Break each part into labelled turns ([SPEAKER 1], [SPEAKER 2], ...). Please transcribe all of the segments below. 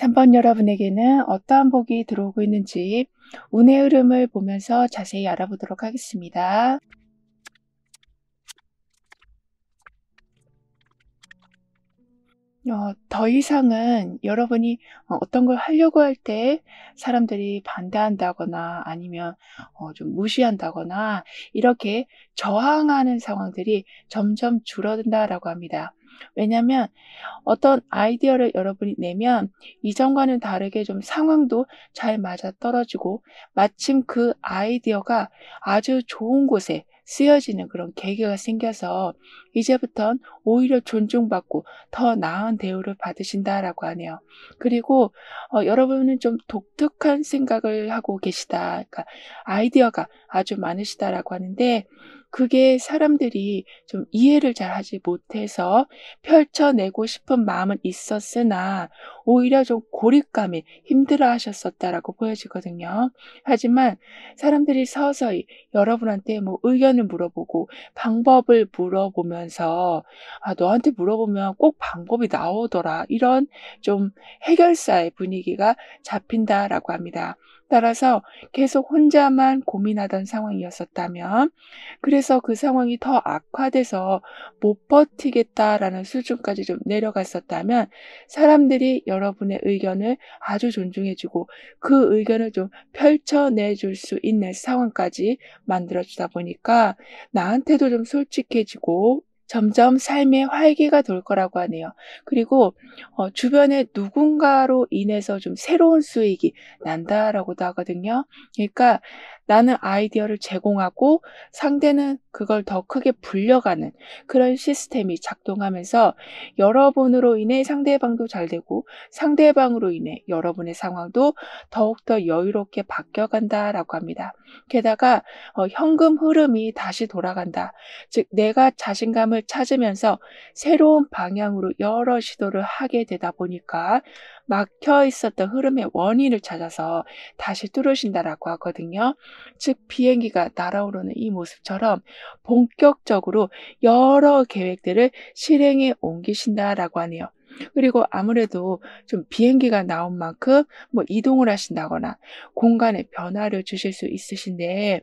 [SPEAKER 1] 3번 여러분에게는 어떠한 복이 들어오고 있는지 운의 흐름을 보면서 자세히 알아보도록 하겠습니다. 더 이상은 여러분이 어떤 걸 하려고 할 때 사람들이 반대한다거나 아니면 좀 무시한다거나 이렇게 저항하는 상황들이 점점 줄어든다라고 합니다. 왜냐하면 어떤 아이디어를 여러분이 내면 이전과는 다르게 좀 상황도 잘 맞아떨어지고 마침 그 아이디어가 아주 좋은 곳에 쓰여지는 그런 계기가 생겨서 이제부턴 오히려 존중받고 더 나은 대우를 받으신다라고 하네요. 그리고 여러분은 좀 독특한 생각을 하고 계시다. 그러니까 아이디어가 아주 많으시다라고 하는데 그게 사람들이 좀 이해를 잘 하지 못해서 펼쳐내고 싶은 마음은 있었으나 오히려 좀 고립감에 힘들어하셨었다라고 보여지거든요. 하지만 사람들이 서서히 여러분한테 뭐 의견을 물어보고 방법을 물어보면서 너한테 물어보면 꼭 방법이 나오더라." 이런 좀 해결사의 분위기가 잡힌다라고 합니다. 따라서 계속 혼자만 고민하던 상황이었었다면 그래서 그 상황이 더 악화돼서 '못 버티겠다.'라는 수준까지 좀 내려갔었다면 사람들이 여러분의 의견을 아주 존중해 주고 그 의견을 좀 펼쳐내 줄 수 있는 상황까지 만들어 주다 보니까 나한테도 좀 솔직해지고 점점 삶의 활기가 돌 거라고 하네요. 그리고 주변에 누군가로 인해서 좀 새로운 수익이 난다라고도 하거든요. 그러니까 나는 아이디어를 제공하고 상대는 그걸 더 크게 불려가는 그런 시스템이 작동하면서 여러분으로 인해 상대방도 잘 되고 상대방으로 인해 여러분의 상황도 더욱더 여유롭게 바뀌어간다라고 합니다. 게다가 현금 흐름이 다시 돌아간다. 즉 내가 자신감을 찾으면서 새로운 방향으로 여러 시도를 하게 되다 보니까 막혀 있었던 흐름의 원인을 찾아서 다시 뚫으신다라고 하거든요. 즉 비행기가 날아오르는 이 모습처럼 본격적으로 여러 계획들을 실행에 옮기신다라고 하네요. 그리고 아무래도 좀 비행기가 나온 만큼 뭐 이동을 하신다거나 공간에 변화를 주실 수 있으신데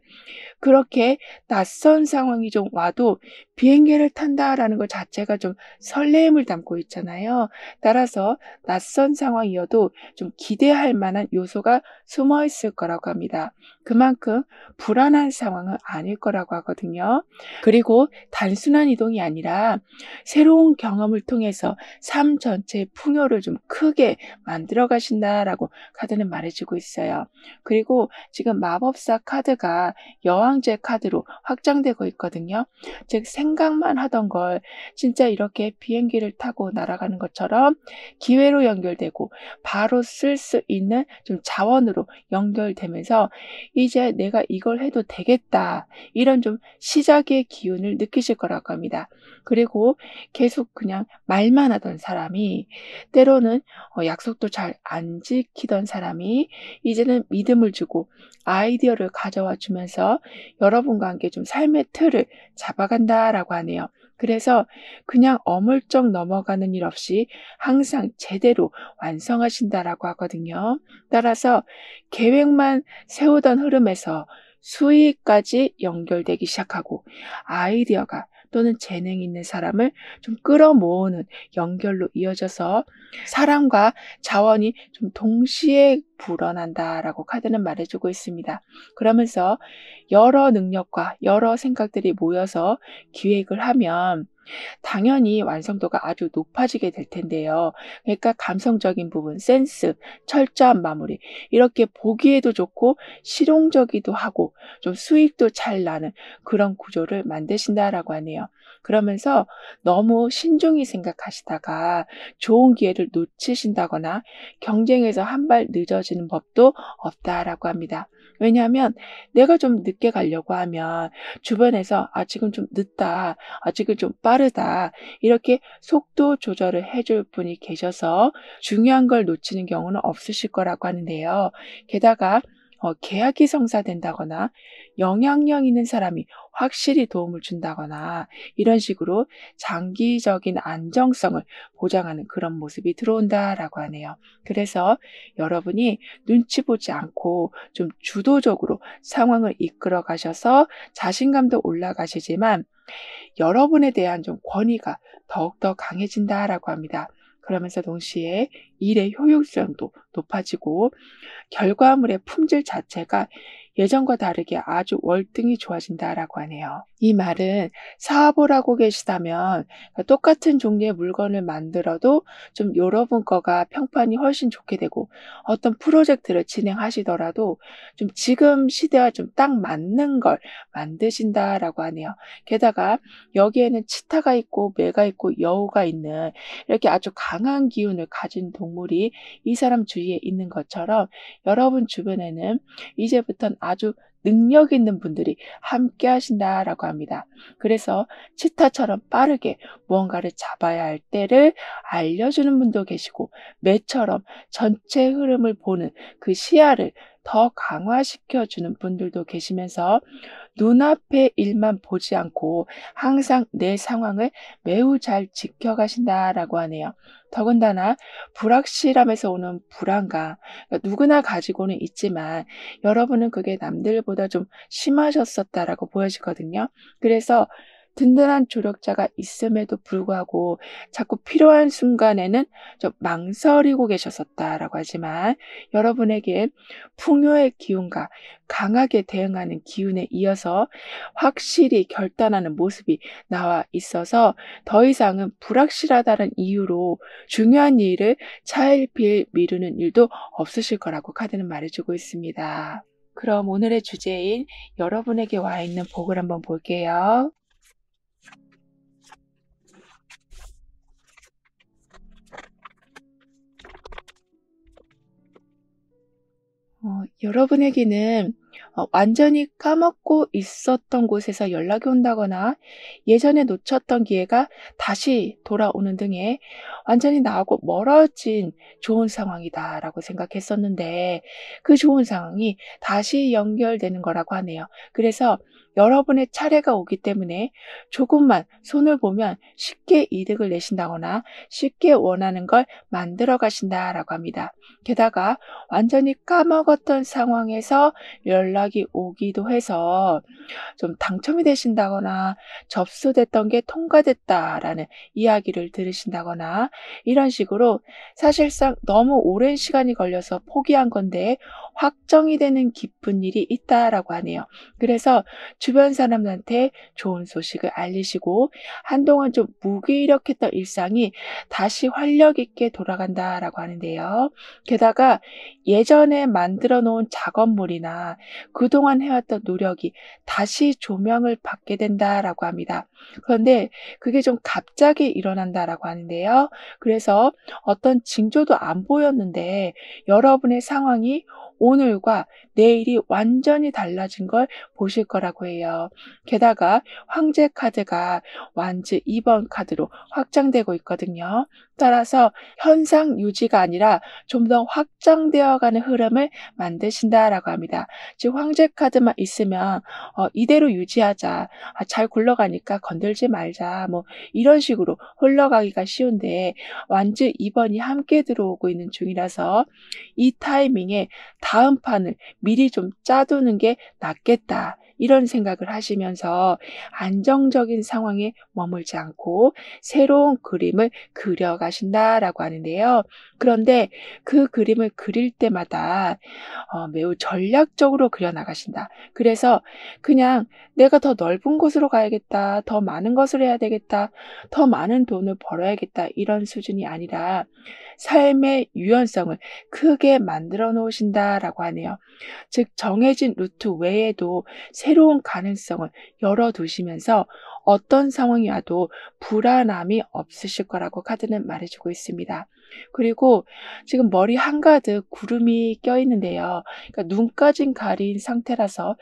[SPEAKER 1] 그렇게 낯선 상황이 좀 와도 비행기를 탄다라는 것 자체가 좀 설렘을 담고 있잖아요. 따라서 낯선 상황이어도 좀 기대할 만한 요소가 숨어 있을 거라고 합니다. 그만큼 불안한 상황은 아닐 거라고 하거든요. 그리고 단순한 이동이 아니라 새로운 경험을 통해서 삶 전체의 풍요를 좀 크게 만들어 가신다라고 카드는 말해주고 있어요. 그리고 지금 마법사 카드가 여왕제 카드로 확장되고 있거든요. 즉 생각만 하던 걸 진짜 이렇게 비행기를 타고 날아가는 것처럼 기회로 연결되고 바로 쓸 수 있는 좀 자원으로 연결되면서 '이제 내가 이걸 해도 되겠다.' 이런 좀 시작의 기운을 느끼실 거라고 합니다. 그리고 계속 그냥 말만 하던 사람이 때로는 약속도 잘 안 지키던 사람이 이제는 믿음을 주고 아이디어를 가져와 주면서 여러분과 함께 좀 삶의 틀을 잡아간다라고 하네요. 그래서 그냥 어물쩍 넘어가는 일 없이 항상 제대로 완성하신다라고 하거든요. 따라서 계획만 세우던 흐름에서 수익까지 연결되기 시작하고 아이디어가 또는 재능이 있는 사람을 좀 끌어모으는 연결로 이어져서 사람과 자원이 좀 동시에 불어난다라고 카드는 말해주고 있습니다. 그러면서 여러 능력과 여러 생각들이 모여서 기획을 하면 당연히 완성도가 아주 높아지게 될 텐데요. 그러니까 감성적인 부분, 센스, 철저한 마무리 이렇게 보기에도 좋고 실용적이기도 하고 좀 수익도 잘 나는 그런 구조를 만드신다라고 하네요. 그러면서 너무 신중히 생각하시다가 좋은 기회를 놓치신다거나 경쟁에서 한 발 늦어지는 법도 없다라고 합니다. 왜냐하면 내가 좀 늦게 가려고 하면 주변에서 지금 좀 늦다. 지금 좀 빠르다. 이렇게 속도 조절을 해줄 분이 계셔서 중요한 걸 놓치는 경우는 없으실 거라고 하는데요. 게다가 계약이 성사된다거나 영향력 있는 사람이 확실히 도움을 준다거나 이런 식으로 장기적인 안정성을 보장하는 그런 모습이 들어온다라고 하네요. 그래서 여러분이 눈치 보지 않고 좀 주도적으로 상황을 이끌어 가셔서 자신감도 올라가시지만 여러분에 대한 좀 권위가 더욱더 강해진다라고 합니다. 그러면서 동시에 일의 효율성도 높아지고 결과물의 품질 자체가 예전과 다르게 아주 월등히 좋아진다라고 하네요. 이 말은 사업을 하고 계시다면 똑같은 종류의 물건을 만들어도 좀 여러분 거가 평판이 훨씬 좋게 되고 어떤 프로젝트를 진행하시더라도 좀 지금 시대와 좀 딱 맞는 걸 만드신다라고 하네요. 게다가 여기에는 치타가 있고 매가 있고 여우가 있는 이렇게 아주 강한 기운을 가진 동물이 이 사람 주위에 있는 것처럼 여러분 주변에는 이제부터는 아주 능력 있는 분들이 함께 하신다라고 합니다. 그래서 치타처럼 빠르게 무언가를 잡아야 할 때를 알려주는 분도 계시고 매처럼 전체 흐름을 보는 그 시야를 더 강화시켜주는 분들도 계시면서 눈앞의 일만 보지 않고 항상 내 상황을 매우 잘 지켜가신다라고 하네요. 더군다나 불확실함에서 오는 불안감, 그러니까 누구나 가지고는 있지만 여러분은 그게 남들보다 좀 심하셨었다라고 보여지거든요. 그래서 든든한 조력자가 있음에도 불구하고 자꾸 필요한 순간에는 좀 망설이고 계셨었다라고 하지만 여러분에게 풍요의 기운과 강하게 대응하는 기운에 이어서 확실히 결단하는 모습이 나와 있어서 더 이상은 불확실하다는 이유로 중요한 일을 차일피일 미루는 일도 없으실 거라고 카드는 말해주고 있습니다. 그럼 오늘의 주제인 여러분에게 와 있는 복을 한번 볼게요. 여러분에게는 완전히 까먹고 있었던 곳에서 연락이 온다거나 예전에 놓쳤던 기회가 다시 돌아오는 등의 완전히 나하고 멀어진 좋은 상황이다라고 생각했었는데 그 좋은 상황이 다시 연결되는 거라고 하네요. 그래서 여러분의 차례가 오기 때문에 조금만 손을 보면 쉽게 이득을 내신다거나 쉽게 원하는 걸 만들어 가신다라고 합니다. 게다가 완전히 까먹었던 상황에서 연락이 오기도 해서 좀 당첨이 되신다거나 접수됐던 게 통과됐다라는 이야기를 들으신다거나 이런 식으로 사실상 너무 오랜 시간이 걸려서 포기한 건데 확정이 되는 기쁜 일이 있다라고 하네요. 그래서 주변 사람들한테 좋은 소식을 알리시고 한동안 좀 무기력했던 일상이 다시 활력 있게 돌아간다라고 하는데요. 게다가 예전에 만들어 놓은 작업물이나 그동안 해왔던 노력이 다시 조명을 받게 된다라고 합니다. 그런데 그게 좀 갑자기 일어난다라고 하는데요. 그래서 어떤 징조도 안 보였는데 여러분의 상황이 오늘과 내일이 완전히 달라진 걸 보실 거라고 해요. 게다가 황제 카드가 완즈 2번 카드로 확장되고 있거든요. 따라서 현상 유지가 아니라 좀 더 확장되어 가는 흐름을 만드신다라고 합니다. 즉 황제 카드만 있으면 이대로 유지하자. 잘 굴러가니까 건들지 말자. 뭐 이런 식으로 흘러가기가 쉬운데 완즈 2번이 함께 들어오고 있는 중이라서 이 타이밍에 다음 판을 미리 좀 짜두는 게 낫겠다. 이런 생각을 하시면서 안정적인 상황에 머물지 않고 새로운 그림을 그려가신다라고 하는데요. 그런데 그 그림을 그릴 때마다 매우 전략적으로 그려나가신다. 그래서 그냥 내가 더 넓은 곳으로 가야겠다. 더 많은 것을 해야 되겠다. 더 많은 돈을 벌어야겠다. 이런 수준이 아니라 삶의 유연성을 크게 만들어 놓으신다라고 하네요. 즉 정해진 루트 외에도 새로운 가능성을 열어두시면서 어떤 상황이 와도 불안함이 없으실 거라고 카드는 말해주고 있습니다. 그리고 지금 머리 한가득 구름이 껴있는데요. 그러니까 눈까진 가린 상태라서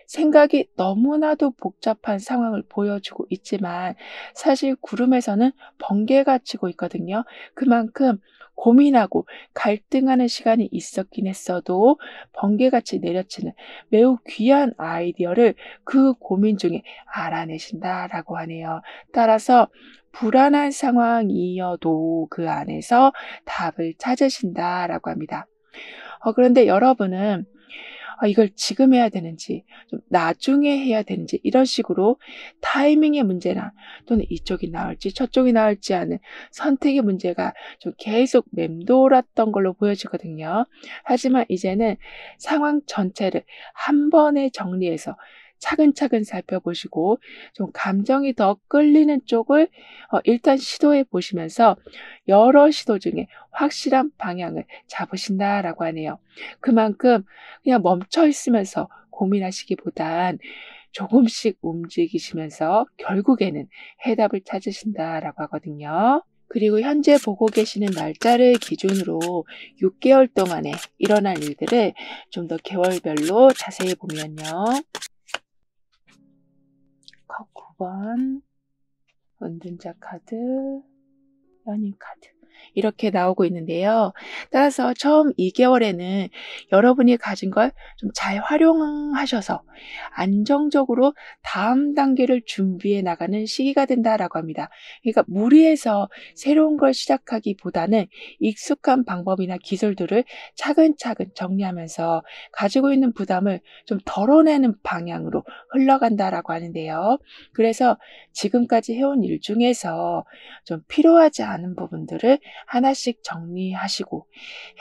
[SPEAKER 1] 생각이 너무나도 복잡한 상황을 보여주고 있지만 사실 구름에서는 번개가 치고 있거든요. 그만큼 고민하고 갈등하는 시간이 있었긴 했어도 번개같이 내려치는 매우 귀한 아이디어를 그 고민 중에 알아내신다라고 하네요. 따라서 불안한 상황이어도 그 안에서 답을 찾으신다라고 합니다. 그런데 여러분은 이걸 지금 해야 되는지 좀 나중에 해야 되는지 이런 식으로 타이밍의 문제나 또는 이쪽이 나을지 저쪽이 나을지 하는 선택의 문제가 좀 계속 맴돌았던 걸로 보여지거든요. 하지만 이제는 상황 전체를 한 번에 정리해서 차근차근 살펴보시고 좀 감정이 더 끌리는 쪽을 일단 시도해 보시면서 여러 시도 중에 확실한 방향을 잡으신다라고 하네요. 그만큼 그냥 멈춰 있으면서 고민하시기보단 조금씩 움직이시면서 결국에는 해답을 찾으신다라고 하거든요. 그리고 현재 보고 계시는 날짜를 기준으로 6개월 동안에 일어날 일들을 좀 더 개월별로 자세히 보면요. 9번, 은둔자 카드, 연인 카드. 이렇게 나오고 있는데요. 따라서 처음 2개월에는 여러분이 가진 걸 좀 잘 활용하셔서 안정적으로 다음 단계를 준비해 나가는 시기가 된다라고 합니다. 그러니까 무리해서 새로운 걸 시작하기보다는 익숙한 방법이나 기술들을 차근차근 정리하면서 가지고 있는 부담을 좀 덜어내는 방향으로 흘러간다라고 하는데요. 그래서 지금까지 해온 일 중에서 좀 필요하지 않은 부분들을 하나씩 정리하시고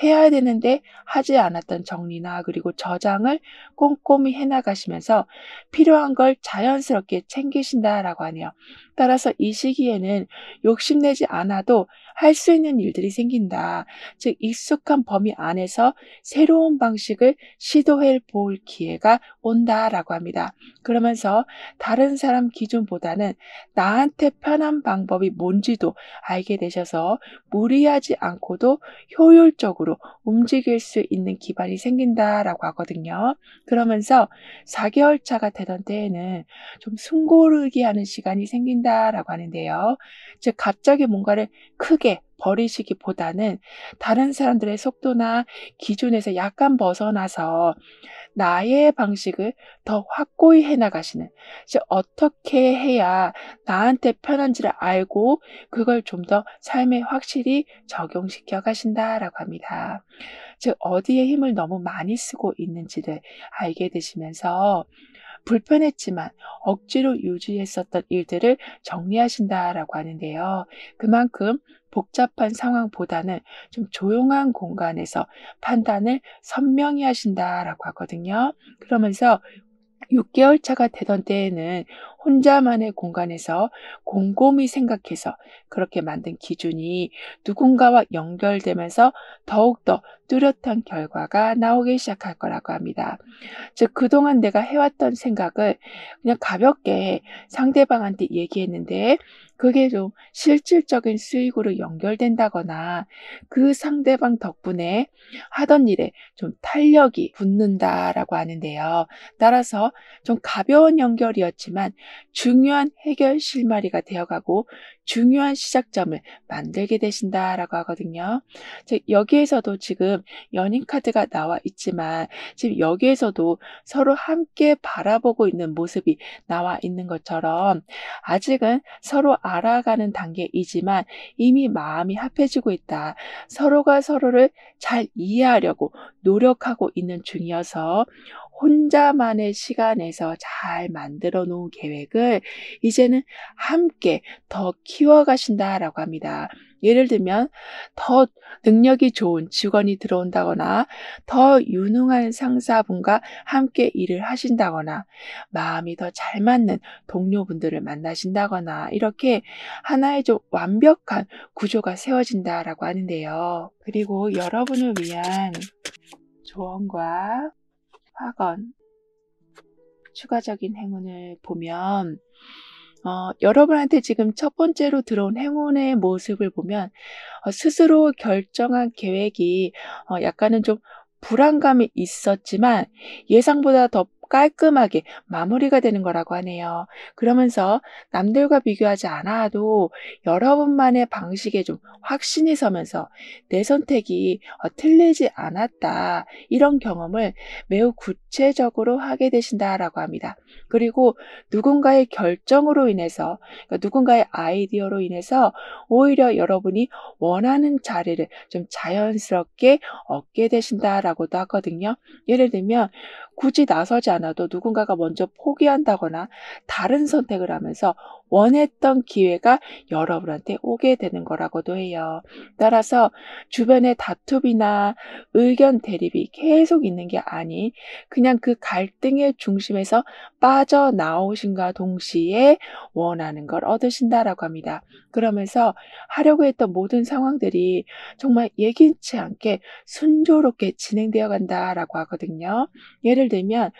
[SPEAKER 1] 해야 되는데 하지 않았던 정리나 그리고 저장을 꼼꼼히 해나가시면서 필요한 걸 자연스럽게 챙기신다라고 하네요. 따라서 이 시기에는 욕심내지 않아도 할 수 있는 일들이 생긴다. 즉 익숙한 범위 안에서 새로운 방식을 시도해 볼 기회가 온다라고 합니다. 그러면서 다른 사람 기준보다는 나한테 편한 방법이 뭔지도 알게 되셔서 무리하지 않고도 효율적으로 움직일 수 있는 기반이 생긴다라고 하거든요. 그러면서 4개월 차가 되던 때에는 좀 숨고르기 하는 시간이 생긴다라고 하는데요. 즉 갑자기 뭔가를 크게 버리시기보다는 다른 사람들의 속도나 기준에서 약간 벗어나서 나의 방식을 더 확고히 해나가시는, 즉 어떻게 해야 나한테 편한지를 알고 그걸 좀 더 삶에 확실히 적용시켜 가신다라고 합니다. 즉 어디에 힘을 너무 많이 쓰고 있는지를 알게 되시면서 불편했지만 억지로 유지했었던 일들을 정리하신다라고 하는데요. 그만큼 복잡한 상황보다는 좀 조용한 공간에서 판단을 선명히 하신다라고 하거든요. 그러면서 6개월 차가 되던 때에는 혼자만의 공간에서 곰곰이 생각해서 그렇게 만든 기준이 누군가와 연결되면서 더욱더 뚜렷한 결과가 나오기 시작할 거라고 합니다. 즉 그동안 내가 해왔던 생각을 그냥 가볍게 상대방한테 얘기했는데 그게 좀 실질적인 수익으로 연결된다거나 그 상대방 덕분에 하던 일에 좀 탄력이 붙는다라고 하는데요. 따라서 좀 가벼운 연결이었지만 중요한 해결 실마리가 되어가고 중요한 시작점을 만들게 되신다라고 하거든요. 즉 여기에서도 지금 연인 카드가 나와 있지만 지금 여기에서도 서로 함께 바라보고 있는 모습이 나와 있는 것처럼 아직은 서로 알아가는 단계이지만 이미 마음이 합해지고 있다. 서로가 서로를 잘 이해하려고 노력하고 있는 중이어서 혼자만의 시간에서 잘 만들어 놓은 계획을 이제는 함께 더 키워가신다라고 합니다. 예를 들면 더 능력이 좋은 직원이 들어온다거나 더 유능한 상사분과 함께 일을 하신다거나 마음이 더 잘 맞는 동료분들을 만나신다거나 이렇게 하나의 좀 완벽한 구조가 세워진다라고 하는데요. 그리고 여러분을 위한 조언과 확언, 추가적인 행운을 보면 여러분한테 지금 첫 번째로 들어온 행운의 모습을 보면 스스로 결정한 계획이 약간은 좀 불안감이 있었지만 예상보다 더 깔끔하게 마무리가 되는 거라고 하네요. 그러면서 남들과 비교하지 않아도 여러분만의 방식에 좀 확신이 서면서 내 선택이 틀리지 않았다. 이런 경험을 매우 구체적으로 하게 되신다라고 합니다. 그리고 누군가의 결정으로 인해서, 그러니까 누군가의 아이디어로 인해서 오히려 여러분이 원하는 자리를 좀 자연스럽게 얻게 되신다라고도 하거든요. 예를 들면 굳이 나서지 않아도 누군가가 먼저 포기한다거나 다른 선택을 하면서 원했던 기회가 여러분한테 오게 되는 거라고도 해요. 따라서 주변의 다툼이나 의견 대립이 계속 있는 게 아닌 그냥 그 갈등의 중심에서 빠져나오신과 동시에 원하는 걸 얻으신다라고 합니다. 그러면서 하려고 했던 모든 상황들이 정말 예기치 않게 순조롭게 진행되어 간다라고 하거든요. 예를 들면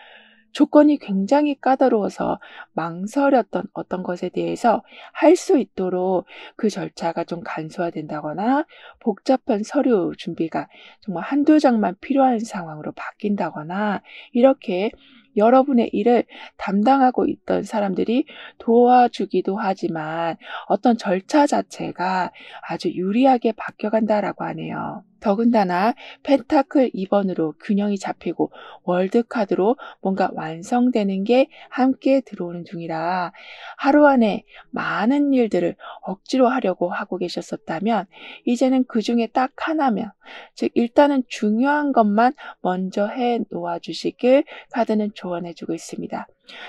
[SPEAKER 1] 조건이 굉장히 까다로워서 망설였던 어떤 것에 대해서 할 수 있도록 그 절차가 좀 간소화된다거나 복잡한 서류 준비가 정말 한두 장만 필요한 상황으로 바뀐다거나 이렇게 여러분의 일을 담당하고 있던 사람들이 도와주기도 하지만 어떤 절차 자체가 아주 유리하게 바뀌어간다라고 하네요. 더군다나 펜타클 2번으로 균형이 잡히고 월드카드로 뭔가 완성되는 게 함께 들어오는 중이라 하루 안에 많은 일들을 억지로 하려고 하고 계셨었다면 이제는 그 중에 딱 하나면, 즉 일단은 중요한 것만 먼저 해 놓아 주시길 카드는 조언해 주고 있습니다.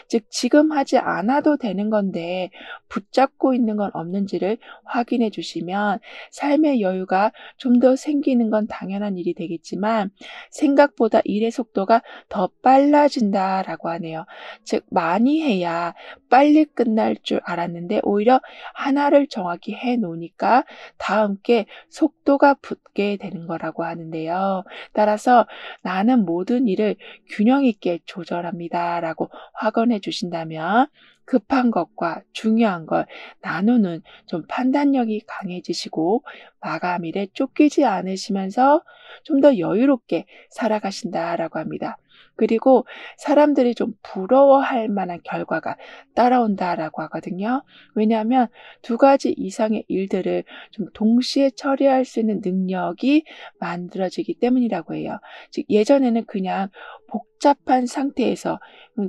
[SPEAKER 1] 즉 지금 하지 않아도 되는 건데 붙잡고 있는 건 없는지를 확인해 주시면 삶의 여유가 좀 더 생기는 건 당연한 일이 되겠지만 생각보다 일의 속도가 더 빨라진다라고 하네요. 즉 많이 해야 빨리 끝날 줄 알았는데 오히려 하나를 정확히 해 놓으니까 다음 게 속도가 붙게 되는 거라고 하는데요. 따라서 나는 모든 일을 균형 있게 조절합니다라고 확언해 주신다면 급한 것과 중요한 걸 나누는 좀 판단력이 강해지시고 마감일에 쫓기지 않으시면서 좀 더 여유롭게 살아가신다라고 합니다. 그리고 사람들이 좀 부러워할 만한 결과가 따라온다라고 하거든요. 왜냐하면 두 가지 이상의 일들을 좀 동시에 처리할 수 있는 능력이 만들어지기 때문이라고 해요. 즉 예전에는 그냥 복잡한 상태에서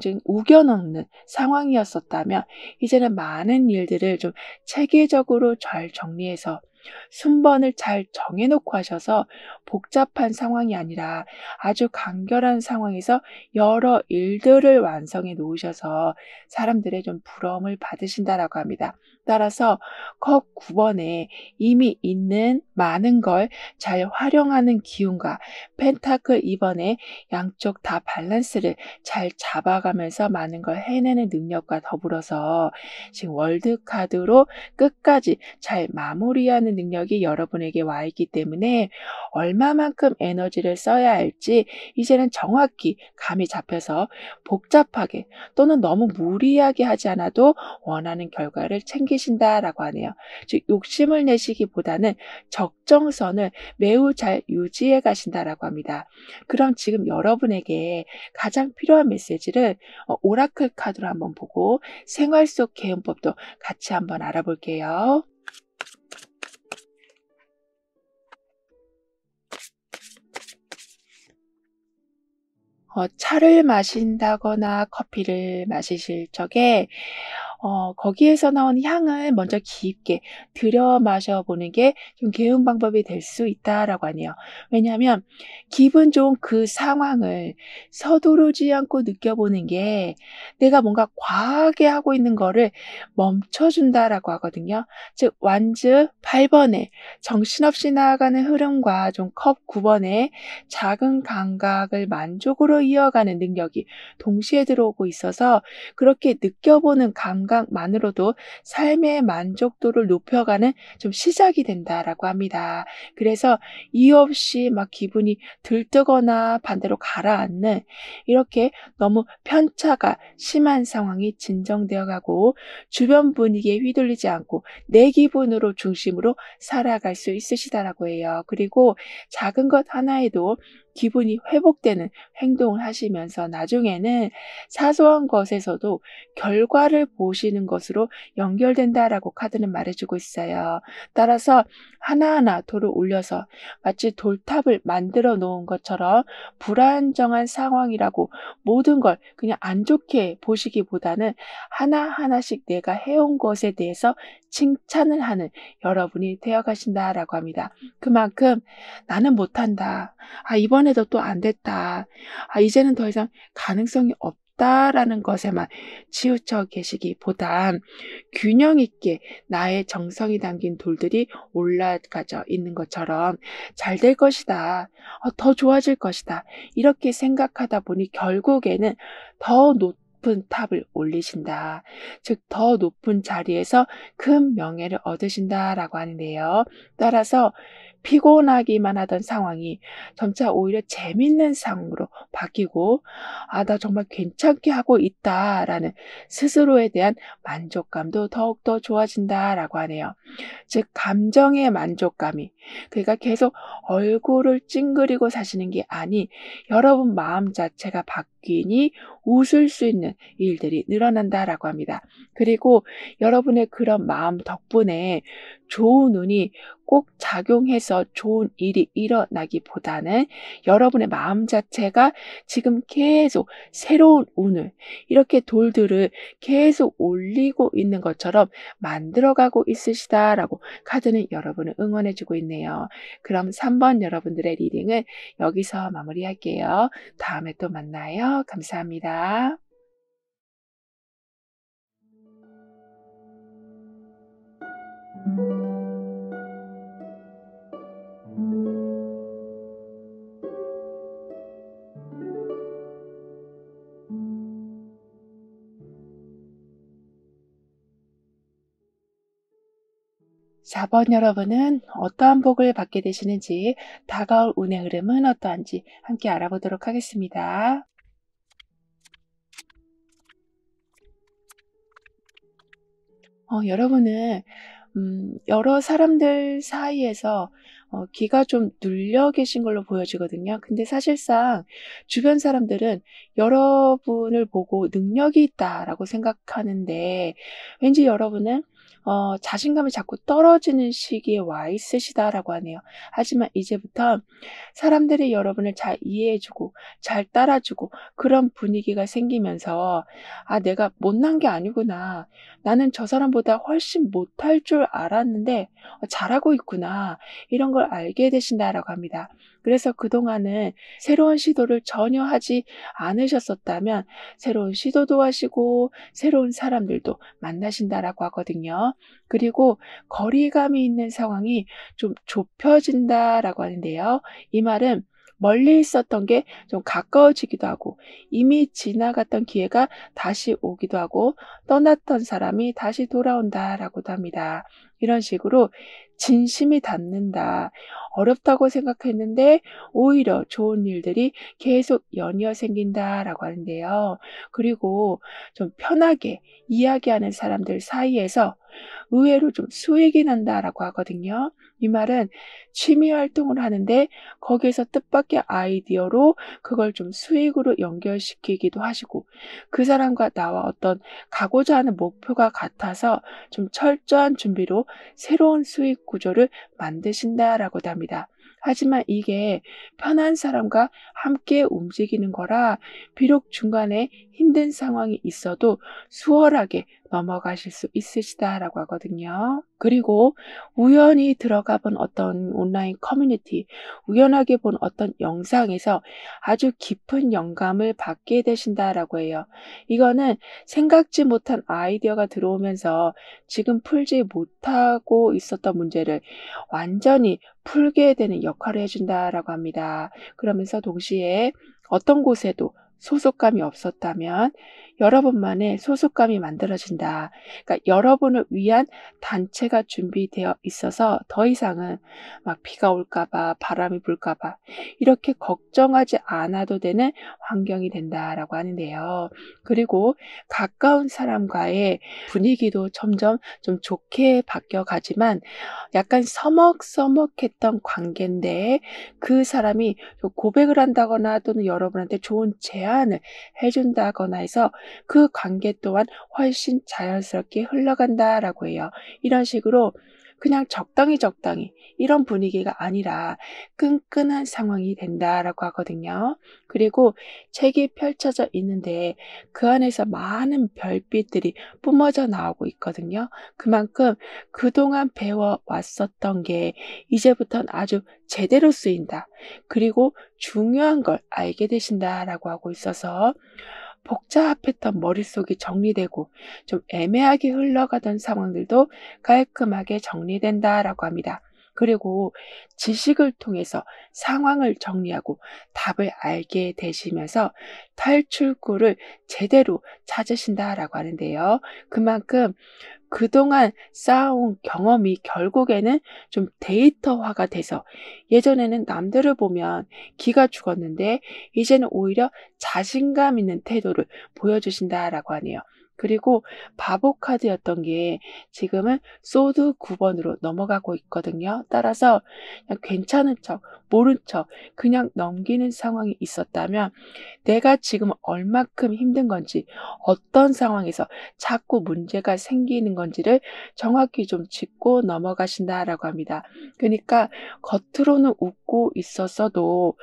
[SPEAKER 1] 좀 우겨넣는 상황이었었다면 이제는 많은 일들을 좀 체계적으로 잘 정리해서 순번을 잘 정해놓고 하셔서 복잡한 상황이 아니라 아주 간결한 상황에서 여러 일들을 완성해 놓으셔서 사람들의 좀 부러움을 받으신다라고 합니다. 따라서 컵 9번에 이미 있는 많은 걸 잘 활용하는 기운과 펜타클 2번에 양쪽 다 밸런스를 잘 잡아가면서 많은 걸 해내는 능력과 더불어서 지금 월드카드로 끝까지 잘 마무리하는 능력이 여러분에게 와 있기 때문에 얼마만큼 에너지를 써야 할지 이제는 정확히 감이 잡혀서 복잡하게 또는 너무 무리하게 하지 않아도 원하는 결과를 챙기신다라고 하네요. 즉 욕심을 내시기보다는 적정선을 매우 잘 유지해 가신다라고 합니다. 그럼 지금 여러분에게 가장 필요한 메시지를 오라클 카드로 한번 보고 생활 속 개운법도 같이 한번 알아볼게요. 차를 마신다거나 커피를 마시실 적에 거기에서 나온 향을 먼저 깊게 들여 마셔보는 게 좀 개운 방법이 될 수 있다라고 하네요. 왜냐하면 기분 좋은 그 상황을 서두르지 않고 느껴보는 게 내가 뭔가 과하게 하고 있는 거를 멈춰준다라고 하거든요. 즉 완즈 8번에 정신없이 나아가는 흐름과 좀 컵 9번에 작은 감각을 만족으로 이어가는 능력이 동시에 들어오고 있어서 그렇게 느껴보는 감각만으로도 삶의 만족도를 높여가는 좀 시작이 된다라고 합니다. 그래서 이유 없이 막 기분이 들뜨거나 반대로 가라앉는 이렇게 너무 편차가 심한 상황이 진정되어 가고 주변 분위기에 휘둘리지 않고 내 기분으로 중심으로 살아갈 수 있으시다라고 해요. 그리고 작은 것 하나에도 기분이 회복되는 행동을 하시면서 나중에는 사소한 것에서도 결과를 보시는 것으로 연결된다라고 카드는 말해주고 있어요. 따라서 하나하나 돌을 올려서 마치 돌탑을 만들어 놓은 것처럼 불안정한 상황이라고 모든 걸 그냥 안 좋게 보시기보다는 하나하나씩 내가 해온 것에 대해서 칭찬을 하는 여러분이 되어 가신다라고 합니다. 그만큼 '나는 못한다. 아 이번에도 또 안 됐다. 아 이제는 더 이상 가능성이 없다.'라는 것에만 치우쳐 계시기보단 균형 있게 나의 정성이 담긴 돌들이 올라가져 있는 것처럼 '잘 될 것이다. 더 좋아질 것이다.' 이렇게 생각하다 보니 결국에는 더 높은 탑을 올리신다. 즉 더 높은 자리에서 큰 명예를 얻으신다라고 하는데요. 따라서 피곤하기만 하던 상황이 점차 오히려 재밌는 상황으로 바뀌고 '아 나 정말 괜찮게 하고 있다.'라는 스스로에 대한 만족감도 더욱더 좋아진다라고 하네요. 즉 감정의 만족감이, 그러니까 계속 얼굴을 찡그리고 사시는 게 아닌 여러분 마음 자체가 바뀌니 웃을 수 있는 일들이 늘어난다라고 합니다. 그리고 여러분의 그런 마음 덕분에 좋은 운이 꼭 작용해서 좋은 일이 일어나기보다는 여러분의 마음 자체가 지금 계속 새로운 운을, 이렇게 돌들을 계속 올리고 있는 것처럼 만들어가고 있으시다라고 카드는 여러분을 응원해 주고 있네요. 그럼 3번 여러분들의 리딩은 여기서 마무리할게요. 다음에 또 만나요. 감사합니다. 사 번 여러분은 어떠한 복을 받게 되시는지, 다가올 운의 흐름은 어떠한지 함께 알아보도록 하겠습니다. 여러분은 여러 사람들 사이에서 기가 좀 눌려 계신 걸로 보여지거든요. 근데 사실상 주변 사람들은 여러분을 보고 '능력이 있다.'라고 생각하는데, 왠지 여러분은 자신감이 자꾸 떨어지는 시기에 와 있으시다라고 하네요. 하지만 이제부터 사람들이 여러분을 잘 이해해 주고 잘 따라 주고 그런 분위기가 생기면서 '아 내가 못난 게 아니구나. 나는 저 사람보다 훨씬 못할 줄 알았는데 잘하고 있구나.' 이런 걸 알게 되신다라고 합니다. 그래서 그동안은 새로운 시도를 전혀 하지 않으셨었다면 새로운 시도도 하시고 새로운 사람들도 만나신다라고 하거든요. 그리고 거리감이 있는 상황이 좀 좁혀진다라고 하는데요. 이 말은 멀리 있었던 게 좀 가까워지기도 하고, 이미 지나갔던 기회가 다시 오기도 하고, 떠났던 사람이 다시 돌아온다라고도 합니다. 이런 식으로 진심이 닿는다. 어렵다고 생각했는데 오히려 좋은 일들이 계속 연이어 생긴다라고 하는데요. 그리고 좀 편하게 이야기하는 사람들 사이에서 의외로 좀 수익이 난다라고 하거든요. 이 말은 취미 활동을 하는데 거기에서 뜻밖의 아이디어로 그걸 좀 수익으로 연결시키기도 하시고, 그 사람과 나와 어떤 가고자 하는 목표가 같아서 좀 철저한 준비로 새로운 수익 구조를 만드신다라고도 합니다. 하지만 이게 편한 사람과 함께 움직이는 거라 비록 중간에 힘든 상황이 있어도 수월하게 넘어가실 수 있으시다라고 하거든요. 그리고 우연히 들어가 본 어떤 온라인 커뮤니티, 우연하게 본 어떤 영상에서 아주 깊은 영감을 받게 되신다라고 해요. 이거는 생각지 못한 아이디어가 들어오면서 지금 풀지 못하고 있었던 문제를 완전히 풀게 되는 역할을 해준다라고 합니다. 그러면서 동시에 어떤 곳에도 소속감이 없었다면 여러분만의 소속감이 만들어진다. 그러니까 여러분을 위한 단체가 준비되어 있어서 더 이상은 막 비가 올까 봐, 바람이 불까 봐 이렇게 걱정하지 않아도 되는 환경이 된다라고 하는데요. 그리고 가까운 사람과의 분위기도 점점 좀 좋게 바뀌어가지만 약간 서먹서먹했던 관계인데 그 사람이 고백을 한다거나 또는 여러분한테 좋은 제안을 해준다거나 해서 그 관계 또한 훨씬 자연스럽게 흘러간다라고 해요. 이런 식으로 그냥 적당히 이런 분위기가 아니라 끈끈한 상황이 된다라고 하거든요. 그리고 책이 펼쳐져 있는데 그 안에서 많은 별빛들이 뿜어져 나오고 있거든요. 그만큼 그동안 배워왔었던 게 이제부터는 아주 제대로 쓰인다. 그리고 중요한 걸 알게 되신다라고 하고 있어서 복잡했던 머릿속이 정리되고 좀 애매하게 흘러가던 상황들도 깔끔하게 정리된다라고 합니다. 그리고 지식을 통해서 상황을 정리하고 답을 알게 되시면서 탈출구를 제대로 찾으신다라고 하는데요. 그만큼 그동안 쌓아온 경험이 결국에는 좀 데이터화가 돼서 예전에는 남들을 보면 기가 죽었는데 이제는 오히려 자신감 있는 태도를 보여주신다라고 하네요. 그리고 바보 카드였던 게 지금은 소드 9번으로 넘어가고 있거든요. 따라서 그냥 괜찮은 척, 모른 척 그냥 넘기는 상황이 있었다면 내가 지금 얼마큼 힘든 건지, 어떤 상황에서 자꾸 문제가 생기는 건지를 정확히 좀 짚고 넘어가신다라고 합니다. 그러니까 겉으로는 웃고 있었어도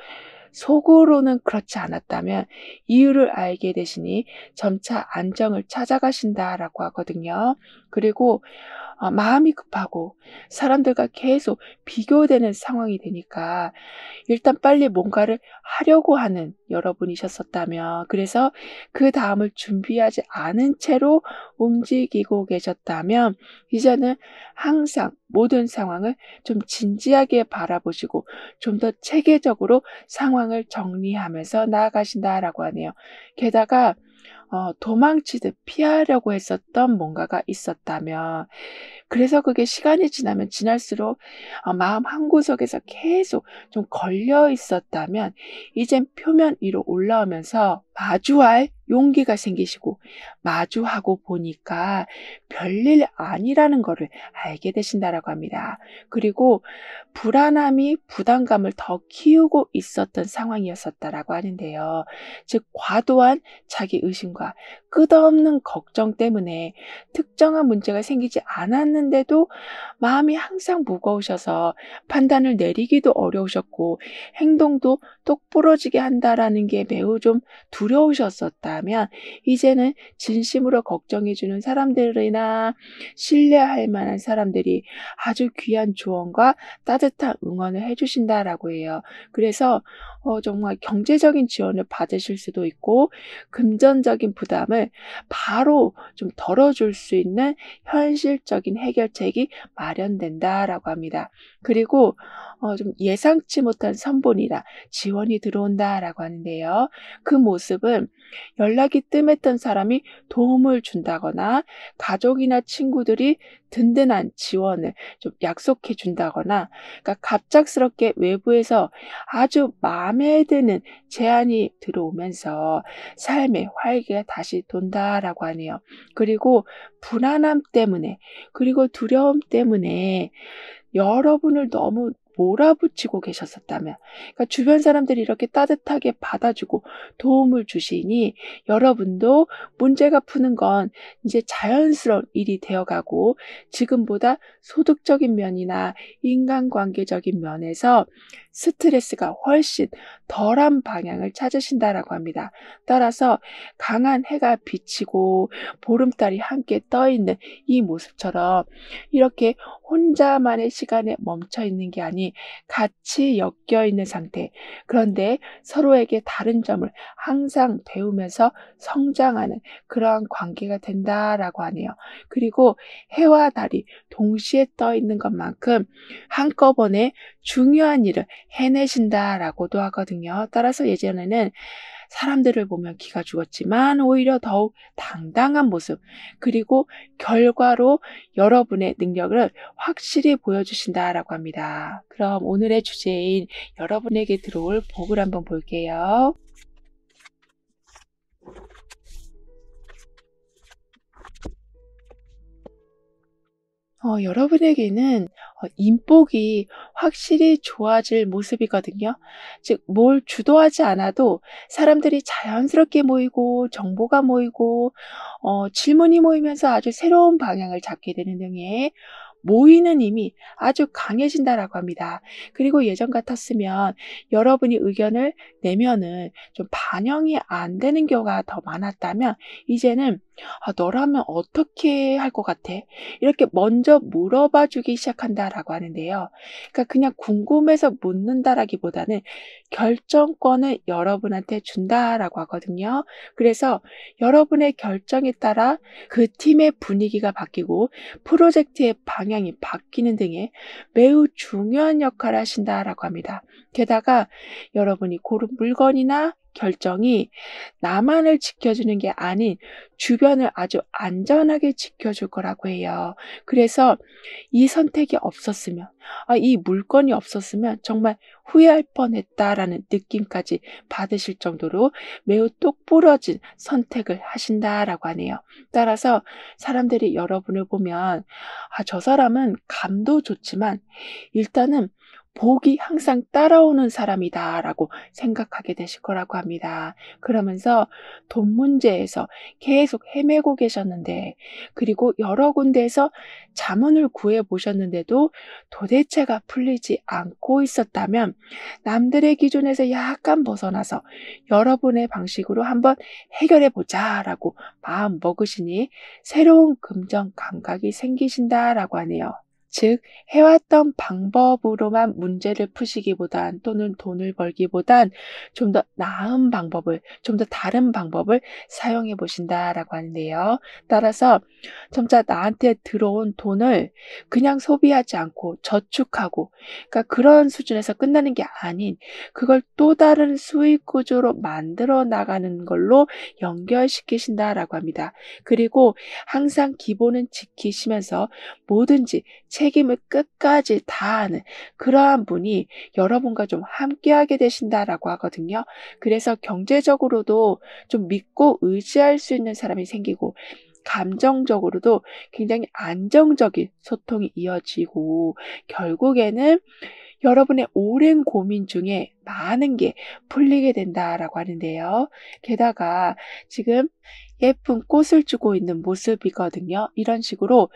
[SPEAKER 1] 속으로는 그렇지 않았다면 이유를 알게 되시니 점차 안정을 찾아가신다라고 하거든요. 그리고 마음이 급하고 사람들과 계속 비교되는 상황이 되니까 일단 빨리 뭔가를 하려고 하는 여러분이셨었다면, 그래서 그 다음을 준비하지 않은 채로 움직이고 계셨다면 이제는 항상 모든 상황을 좀 진지하게 바라보시고 좀 더 체계적으로 상황을 정리하면서 나아가신다라고 하네요. 게다가 도망치듯 피하려고 했었던 뭔가가 있었다면, 그래서 그게 시간이 지나면 지날수록 마음 한구석에서 계속 좀 걸려 있었다면 이젠 표면 위로 올라오면서 마주할 용기가 생기시고 마주하고 보니까 별일 아니라는 거를 알게 되신다라고 합니다. 그리고 불안함이 부담감을 더 키우고 있었던 상황이었었다라고 하는데요. 즉 과도한 자기 의심과 끝없는 걱정 때문에 특정한 문제가 생기지 않았는데도 마음이 항상 무거우셔서 판단을 내리기도 어려우셨고 행동도 똑부러지게 한다라는 게 매우 좀 두려우셨었다면 이제는 진심으로 걱정해 주는 사람들이나 신뢰할 만한 사람들이 아주 귀한 조언과 따뜻한 응원을 해 주신다라고 해요. 그래서 정말 경제적인 지원을 받으실 수도 있고 금전적인 부담을 바로 좀 덜어줄 수 있는 현실적인 해결책이 마련된다라고 합니다. 그리고 좀 예상치 못한 선본이나 지원이 들어온다라고 하는데요. 그 모습은 연락이 뜸했던 사람이 도움을 준다거나 가족이나 친구들이 든든한 지원을 좀 약속해 준다거나, 그러니까 갑작스럽게 외부에서 아주 마음에 드는 제안이 들어오면서 삶의 활기가 다시 돈다라고 하네요. 그리고 불안함 때문에 그리고 두려움 때문에 여러분을 너무 몰아붙이고 계셨었다면, 그러니까 주변 사람들이 이렇게 따뜻하게 받아주고 도움을 주시니 여러분도 문제가 푸는 건 이제 자연스러운 일이 되어가고 지금보다 소득적인 면이나 인간관계적인 면에서 스트레스가 훨씬 덜한 방향을 찾으신다라고 합니다. 따라서 강한 해가 비치고 보름달이 함께 떠 있는 이 모습처럼 이렇게 혼자만의 시간에 멈춰 있는 게 아닌 같이 엮여 있는 상태. 그런데 서로에게 다른 점을 항상 배우면서 성장하는 그러한 관계가 된다라고 하네요. 그리고 해와 달이 동시에 떠 있는 것만큼 한꺼번에 중요한 일을 해내신다라고도 하거든요. 따라서 예전에는 사람들을 보면 기가 죽었지만 오히려 더욱 당당한 모습, 그리고 결과로 여러분의 능력을 확실히 보여주신다라고 합니다. 그럼 오늘의 주제인 여러분에게 들어올 복을 한번 볼게요. 여러분에게는 인복이 확실히 좋아질 모습이거든요. 즉, 뭘 주도하지 않아도 사람들이 자연스럽게 모이고 정보가 모이고 질문이 모이면서 아주 새로운 방향을 잡게 되는 등의 모이는 힘이 아주 강해진다라고 합니다. 그리고 예전 같았으면 여러분이 의견을 내면은 좀 반영이 안 되는 경우가 더 많았다면, 이제는 너라면 어떻게 할 것 같아? 이렇게 먼저 물어봐 주기 시작한다라고 하는데요. 그러니까 그냥 궁금해서 묻는다라기보다는 결정권을 여러분한테 준다라고 하거든요. 그래서 여러분의 결정에 따라 그 팀의 분위기가 바뀌고 프로젝트의 방향이 바뀌는 등의 매우 중요한 역할을 하신다라고 합니다. 게다가 여러분이 고른 물건이나 결정이 나만을 지켜주는 게 아닌 주변을 아주 안전하게 지켜줄 거라고 해요. 그래서 이 선택이 없었으면, 이 물건이 없었으면 정말 후회할 뻔했다라는 느낌까지 받으실 정도로 매우 똑부러진 선택을 하신다라고 하네요. 따라서 사람들이 여러분을 보면 저 사람은 감도 좋지만 일단은 복이 항상 따라오는 사람이다라고 생각하게 되실 거라고 합니다. 그러면서 돈 문제에서 계속 헤매고 계셨는데, 그리고 여러 군데에서 자문을 구해 보셨는데도 도대체가 풀리지 않고 있었다면, 남들의 기준에서 약간 벗어나서 여러분의 방식으로 한번 해결해 보자라고 마음 먹으시니 새로운 긍정 감각이 생기신다라고 하네요. 즉, 해왔던 방법으로만 문제를 푸시기보단, 또는 돈을 벌기보단 좀 더 나은 방법을, 좀 더 다른 방법을 사용해 보신다라고 하는데요. 따라서 점차 나한테 들어온 돈을 그냥 소비하지 않고 저축하고, 그러니까 그런 수준에서 끝나는 게 아닌 그걸 또 다른 수익 구조로 만들어 나가는 걸로 연결시키신다라고 합니다. 그리고 항상 기본은 지키시면서 뭐든지 책임을 끝까지 다하는 그러한 분이 여러분과 좀 함께하게 되신다라고 하거든요. 그래서 경제적으로도 좀 믿고 의지할 수 있는 사람이 생기고, 감정적으로도 굉장히 안정적인 소통이 이어지고, 결국에는 여러분의 오랜 고민 중에 많은 게 풀리게 된다라고 하는데요. 게다가 지금 예쁜 꽃을 주고 있는 모습이거든요. 이런 식으로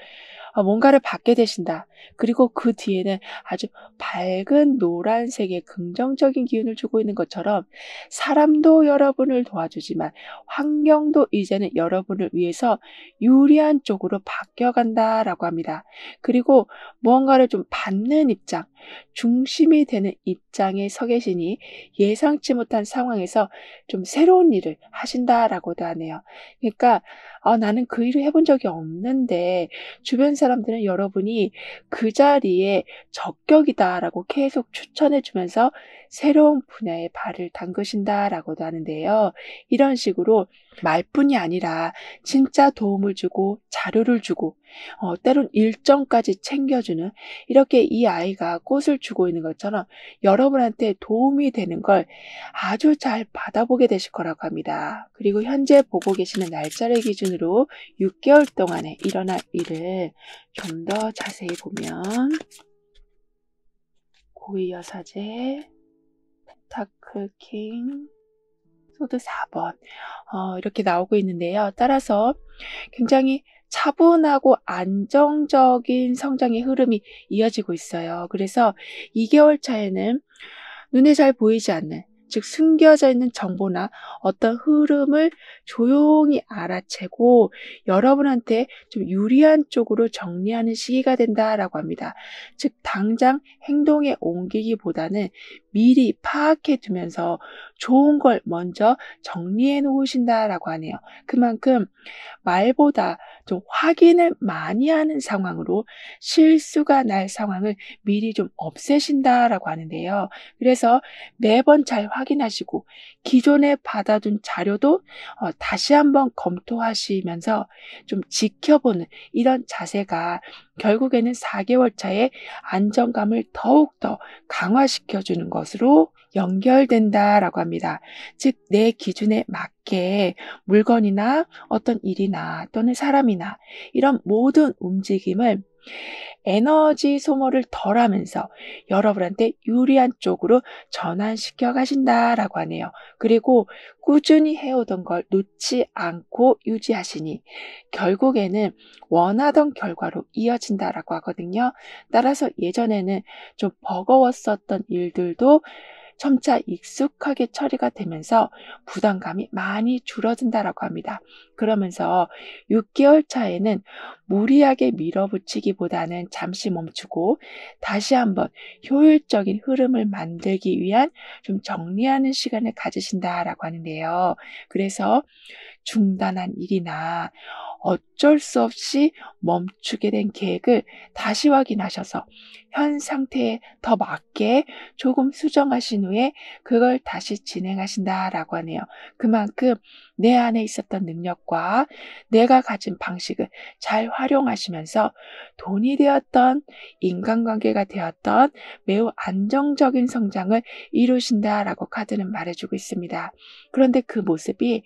[SPEAKER 1] 뭔가를 받게 되신다. 그리고 그 뒤에는 아주 밝은 노란색의 긍정적인 기운을 주고 있는 것처럼, 사람도 여러분을 도와주지만 환경도 이제는 여러분을 위해서 유리한 쪽으로 바뀌어간다라고 합니다. 그리고 무언가를 좀 받는 입장, 중심이 되는 입장에 서 계시니 예상치 못한 상황에서 좀 새로운 일을 하신다라고도 하네요. 그러니까 나는 그 일을 해본 적이 없는데 주변 사람들은 여러분이 그 자리에 적격이다라고 계속 추천해 주면서 새로운 분야에 발을 담그신다라고도 하는데요. 이런 식으로 말뿐이 아니라 진짜 도움을 주고 자료를 주고 때론 일정까지 챙겨주는, 이렇게 이 아이가 꽃을 주고 있는 것처럼 여러분한테 도움이 되는 걸 아주 잘 받아보게 되실 거라고 합니다. 그리고 현재 보고 계시는 날짜를 기준으로 6개월 동안에 일어날 일을 좀 더 자세히 보면, 고위 여사제, 펜타클 킹, 소드 4번 이렇게 나오고 있는데요. 따라서 굉장히 차분하고 안정적인 성장의 흐름이 이어지고 있어요. 그래서 2개월 차에는 눈에 잘 보이지 않는, 즉 숨겨져 있는 정보나 어떤 흐름을 조용히 알아채고 여러분한테 좀 유리한 쪽으로 정리하는 시기가 된다라고 합니다. 즉 당장 행동에 옮기기보다는 미리 파악해 두면서 좋은 걸 먼저 정리해 놓으신다라고 하네요. 그만큼 말보다 좀 확인을 많이 하는 상황으로 실수가 날 상황을 미리 좀 없애신다라고 하는데요. 그래서 매번 잘 확인하시고 기존에 받아둔 자료도 다시 한번 검토하시면서 좀 지켜보는 이런 자세가 결국에는 4개월 차에 안정감을 더욱더 강화시켜 주는 것으로 연결된다라고 합니다. 즉 내 기준에 맞게 물건이나 어떤 일이나 또는 사람이나 이런 모든 움직임을 에너지 소모를 덜하면서 여러분한테 유리한 쪽으로 전환시켜 가신다라고 하네요. 그리고 꾸준히 해오던 걸 놓지 않고 유지하시니 결국에는 원하던 결과로 이어진다라고 하거든요. 따라서 예전에는 좀 버거웠었던 일들도 점차 익숙하게 처리가 되면서 부담감이 많이 줄어든다라고 합니다. 그러면서 6개월 차에는 무리하게 밀어붙이기보다는 잠시 멈추고 다시 한번 효율적인 흐름을 만들기 위한 좀 정리하는 시간을 가지신다라고 하는데요. 그래서 중단한 일이나 어쩔 수 없이 멈추게 된 계획을 다시 확인하셔서 현 상태에 더 맞게 조금 수정하신 후에 그걸 다시 진행하신다라고 하네요. 그만큼 내 안에 있었던 능력과 내가 가진 방식을 잘 활용하시면서 돈이 되었던 인간관계가 되었던 매우 안정적인 성장을 이루신다라고 카드는 말해주고 있습니다. 그런데 그 모습이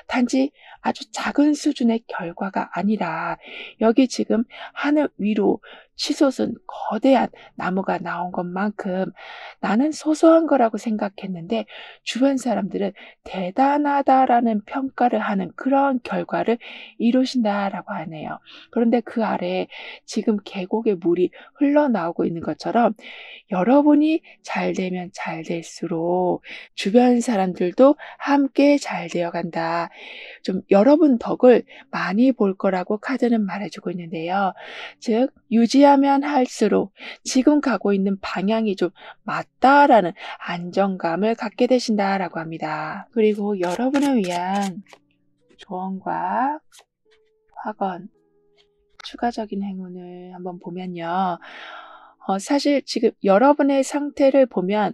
[SPEAKER 1] 단지 아주 작은 수준의 결과가 아니라 여기 지금 하늘 위로 치솟은 거대한 나무가 나온 것만큼 나는 소소한 거라고 생각했는데 주변 사람들은 대단하다라는 평가를 하는 그런 결과를 이루신다라고 하네요. 그런데 그 아래 지금 계곡의 물이 흘러나오고 있는 것처럼 여러분이 잘 되면 잘 될수록 주변 사람들도 함께 잘 되어 간다. 좀 여러분 덕을 많이 볼 거라고 카드는 말해주고 있는데요. 즉 유지하면 할수록 지금 가고 있는 방향이 좀 맞다라는 안정감을 갖게 되신다라고 합니다. 그리고 여러분을 위한 조언과 확언, 추가적인 행운을 한번 보면요. 사실 지금 여러분의 상태를 보면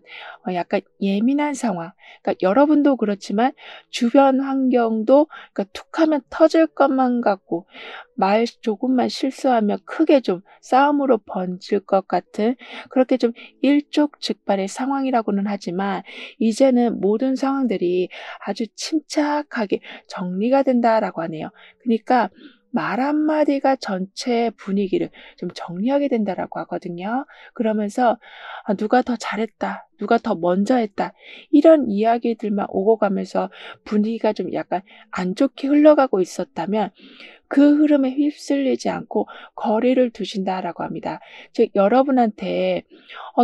[SPEAKER 1] 약간 예민한 상황, 그러니까 여러분도 그렇지만 주변 환경도 그러니까 툭하면 터질 것만 같고 말 조금만 실수하면 크게 좀 싸움으로 번질 것 같은 그렇게 좀 일촉즉발의 상황이라고는 하지만 이제는 모든 상황들이 아주 침착하게 정리가 된다라고 하네요. 그러니까 말 한마디가 전체 분위기를 좀 정리하게 된다라고 하거든요. 그러면서 누가 더 잘했다, 누가 더 먼저 했다 이런 이야기들만 오고 가면서 분위기가 좀 약간 안 좋게 흘러가고 있었다면 그 흐름에 휩쓸리지 않고 거리를 두신다라고 합니다. 즉 여러분한테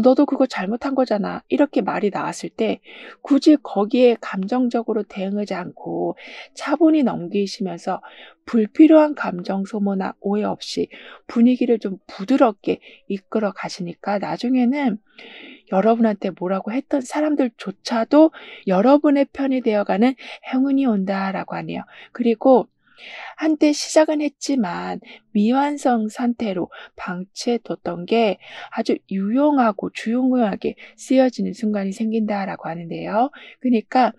[SPEAKER 1] 너도 그거 잘못한 거잖아 이렇게 말이 나왔을 때 굳이 거기에 감정적으로 대응하지 않고 차분히 넘기시면서 불필요한 감정 소모나 오해 없이 분위기를 좀 부드럽게 이끌어 가시니까 나중에는 여러분한테 뭐라고 했던 사람들조차도 여러분의 편이 되어가는 행운이 온다라고 하네요. 그리고 한때 시작은 했지만 미완성 상태로 방치해뒀던 게 아주 유용하고 주요하게 쓰여지는 순간이 생긴다라고 하는데요. 그러니까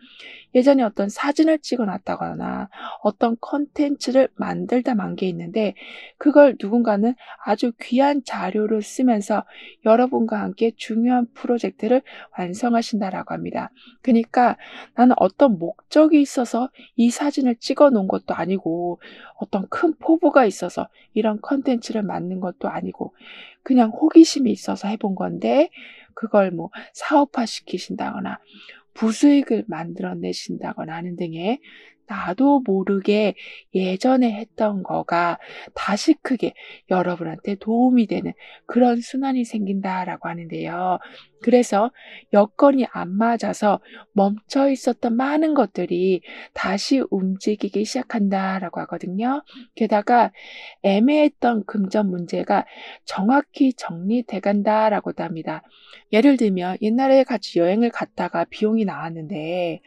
[SPEAKER 1] 예전에 어떤 사진을 찍어 놨다거나 어떤 컨텐츠를 만들다 만 게 있는데 그걸 누군가는 아주 귀한 자료로 쓰면서 여러분과 함께 중요한 프로젝트를 완성하신다라고 합니다. 그러니까 나는 어떤 목적이 있어서 이 사진을 찍어 놓은 것도 아니고 어떤 큰 포부가 있어서 이런 컨텐츠를 만든 것도 아니고 그냥 호기심이 있어서 해본 건데 그걸 뭐 사업화 시키신다거나 부수익을 만들어내신다거나 하는 등의 나도 모르게 예전에 했던 거가 다시 크게 여러분한테 도움이 되는 그런 순환이 생긴다라고 하는데요. 그래서 여건이 안 맞아서 멈춰 있었던 많은 것들이 다시 움직이기 시작한다라고 하거든요. 게다가 애매했던 금전 문제가 정확히 정리돼 간다라고도 합니다. 예를 들면 옛날에 같이 여행을 갔다가 비용이 나왔는데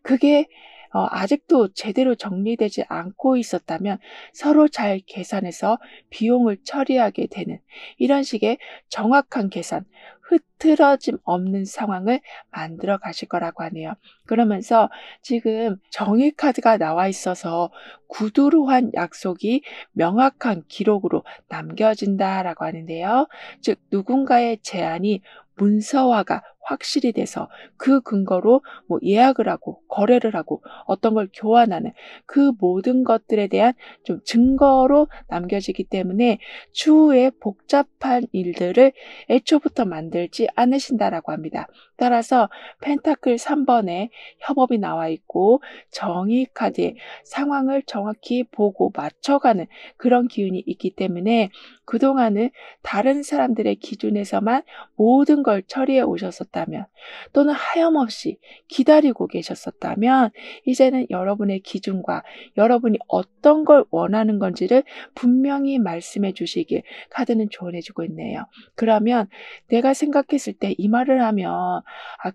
[SPEAKER 1] 그게 아직도 제대로 정리되지 않고 있었다면 서로 잘 계산해서 비용을 처리하게 되는 이런 식의 정확한 계산, 흐트러짐 없는 상황을 만들어 가실 거라고 하네요. 그러면서 지금 정의 카드가 나와 있어서 구두로 한 약속이 명확한 기록으로 남겨진다라고 하는데요. 즉 누군가의 제안이 문서화가 확실히 돼서 그 근거로 뭐 예약을 하고 거래를 하고 어떤 걸 교환하는 그 모든 것들에 대한 좀 증거로 남겨지기 때문에 추후에 복잡한 일들을 애초부터 만들지 않으신다라고 합니다. 따라서 펜타클 3번에 협업이 나와 있고 정의 카드에 상황을 정확히 보고 맞춰가는 그런 기운이 있기 때문에 그동안은 다른 사람들의 기준에서만 모든 걸 처리해 오셨었다면 또는 하염없이 기다리고 계셨었다면 이제는 여러분의 기준과 여러분이 어떤 걸 원하는 건지를 분명히 말씀해 주시길 카드는 조언해 주고 있네요. 그러면 내가 생각했을 때 이 말을 하면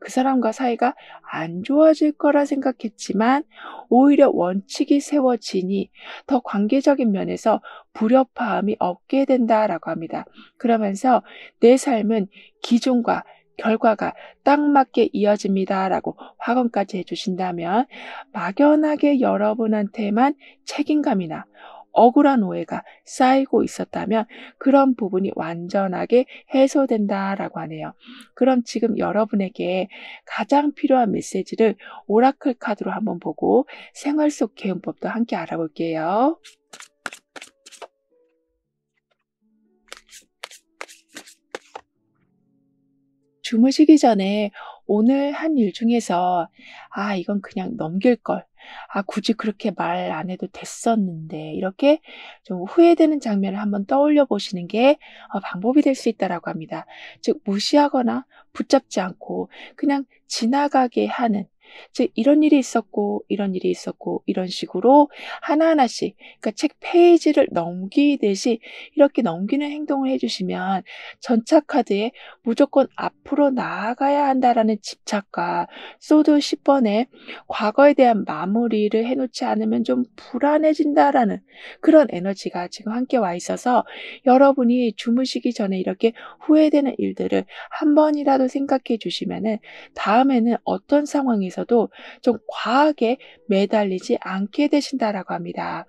[SPEAKER 1] 그 사람과 사이가 안 좋아질 거라 생각했지만 오히려 원칙이 세워지니 더 관계적인 면에서 불협화음이 없게 된다라고 합니다. 그러면서 내 삶은 기준과 결과가 딱 맞게 이어집니다라고 확언까지 해주신다면 막연하게 여러분한테만 책임감이나 억울한 오해가 쌓이고 있었다면 그런 부분이 완전하게 해소된다라고 하네요. 그럼 지금 여러분에게 가장 필요한 메시지를 오라클 카드로 한번 보고 생활 속 개운법도 함께 알아볼게요. 주무시기 전에 오늘 한 일 중에서 '아 이건 그냥 넘길 걸. 아 굳이 그렇게 말 안 해도 됐었는데.' 이렇게 좀 후회되는 장면을 한번 떠올려 보시는 게 방법이 될 수 있다라고 합니다. 즉 무시하거나 붙잡지 않고 그냥 지나가게 하는 즉 이런 일이 있었고 이런 일이 있었고 이런 식으로 하나하나씩 그러니까 책 페이지를 넘기듯이 이렇게 넘기는 행동을 해 주시면 전차 카드에 무조건 '앞으로 나아가야 한다.'라는 집착과 소드 10번에 '과거에 대한 마무리를 해 놓지 않으면 좀 불안해진다.'라는 그런 에너지가 지금 함께 와 있어서 여러분이 주무시기 전에 이렇게 후회되는 일들을 한 번이라도 생각해 주시면은 다음에는 어떤 상황에서도 좀 과하게 매달리지 않게 되신다라고 합니다.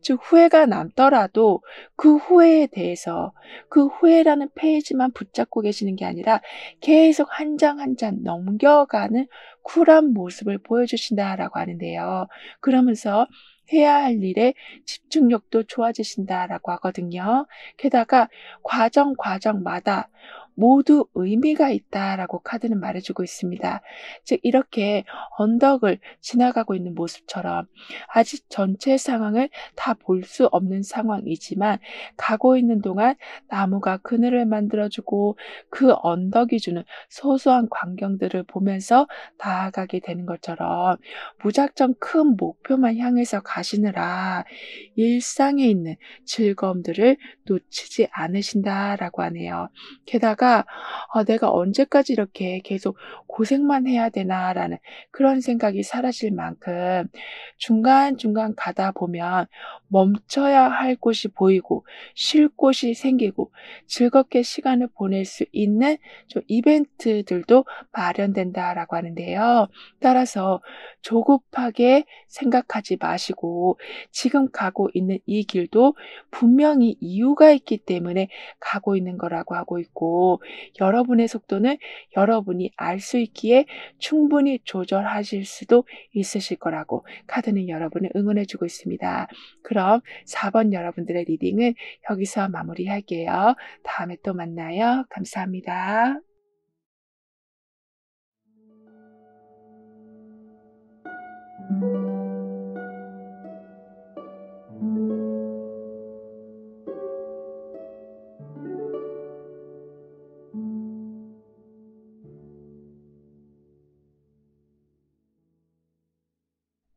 [SPEAKER 1] 즉 후회가 남더라도 그 후회에 대해서 그 후회라는 페이지만 붙잡고 계시는 게 아니라 계속 한 장 한 장 넘겨가는 쿨한 모습을 보여주신다라고 하는데요. 그러면서 해야 할 일에 집중력도 좋아지신다라고 하거든요. 게다가 과정마다 모두 의미가 있다라고 카드는 말해주고 있습니다. 즉 이렇게 언덕을 지나가고 있는 모습처럼 아직 전체 상황을 다 볼 수 없는 상황이지만 가고 있는 동안 나무가 그늘을 만들어주고 그 언덕이 주는 소소한 광경들을 보면서 나아가게 되는 것처럼 무작정 큰 목표만 향해서 가시느라 일상에 있는 즐거움들을 놓치지 않으신다라고 하네요. 게다가 '내가 언제까지 이렇게 계속 고생만 해야 되나.'라는 그런 생각이 사라질 만큼 중간중간 가다 보면 멈춰야 할 곳이 보이고 쉴 곳이 생기고 즐겁게 시간을 보낼 수 있는 좀 이벤트들도 마련된다라고 하는데요. 따라서 조급하게 생각하지 마시고 지금 가고 있는 이 길도 분명히 이유가 있기 때문에 가고 있는 거라고 하고 있고 여러분의 속도는 여러분이 알 수 있기에 충분히 조절하실 수도 있으실 거라고 카드는 여러분을 응원해 주고 있습니다. 그럼 4번 여러분들의 리딩은 여기서 마무리할게요. 다음에 또 만나요. 감사합니다.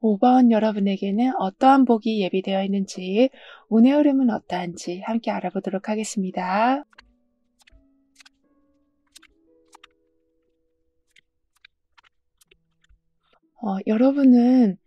[SPEAKER 1] 5번 여러분에게는 어떠한 복이 예비되어 있는지, 운의 흐름은 어떠한지 함께 알아보도록 하겠습니다. 여러분은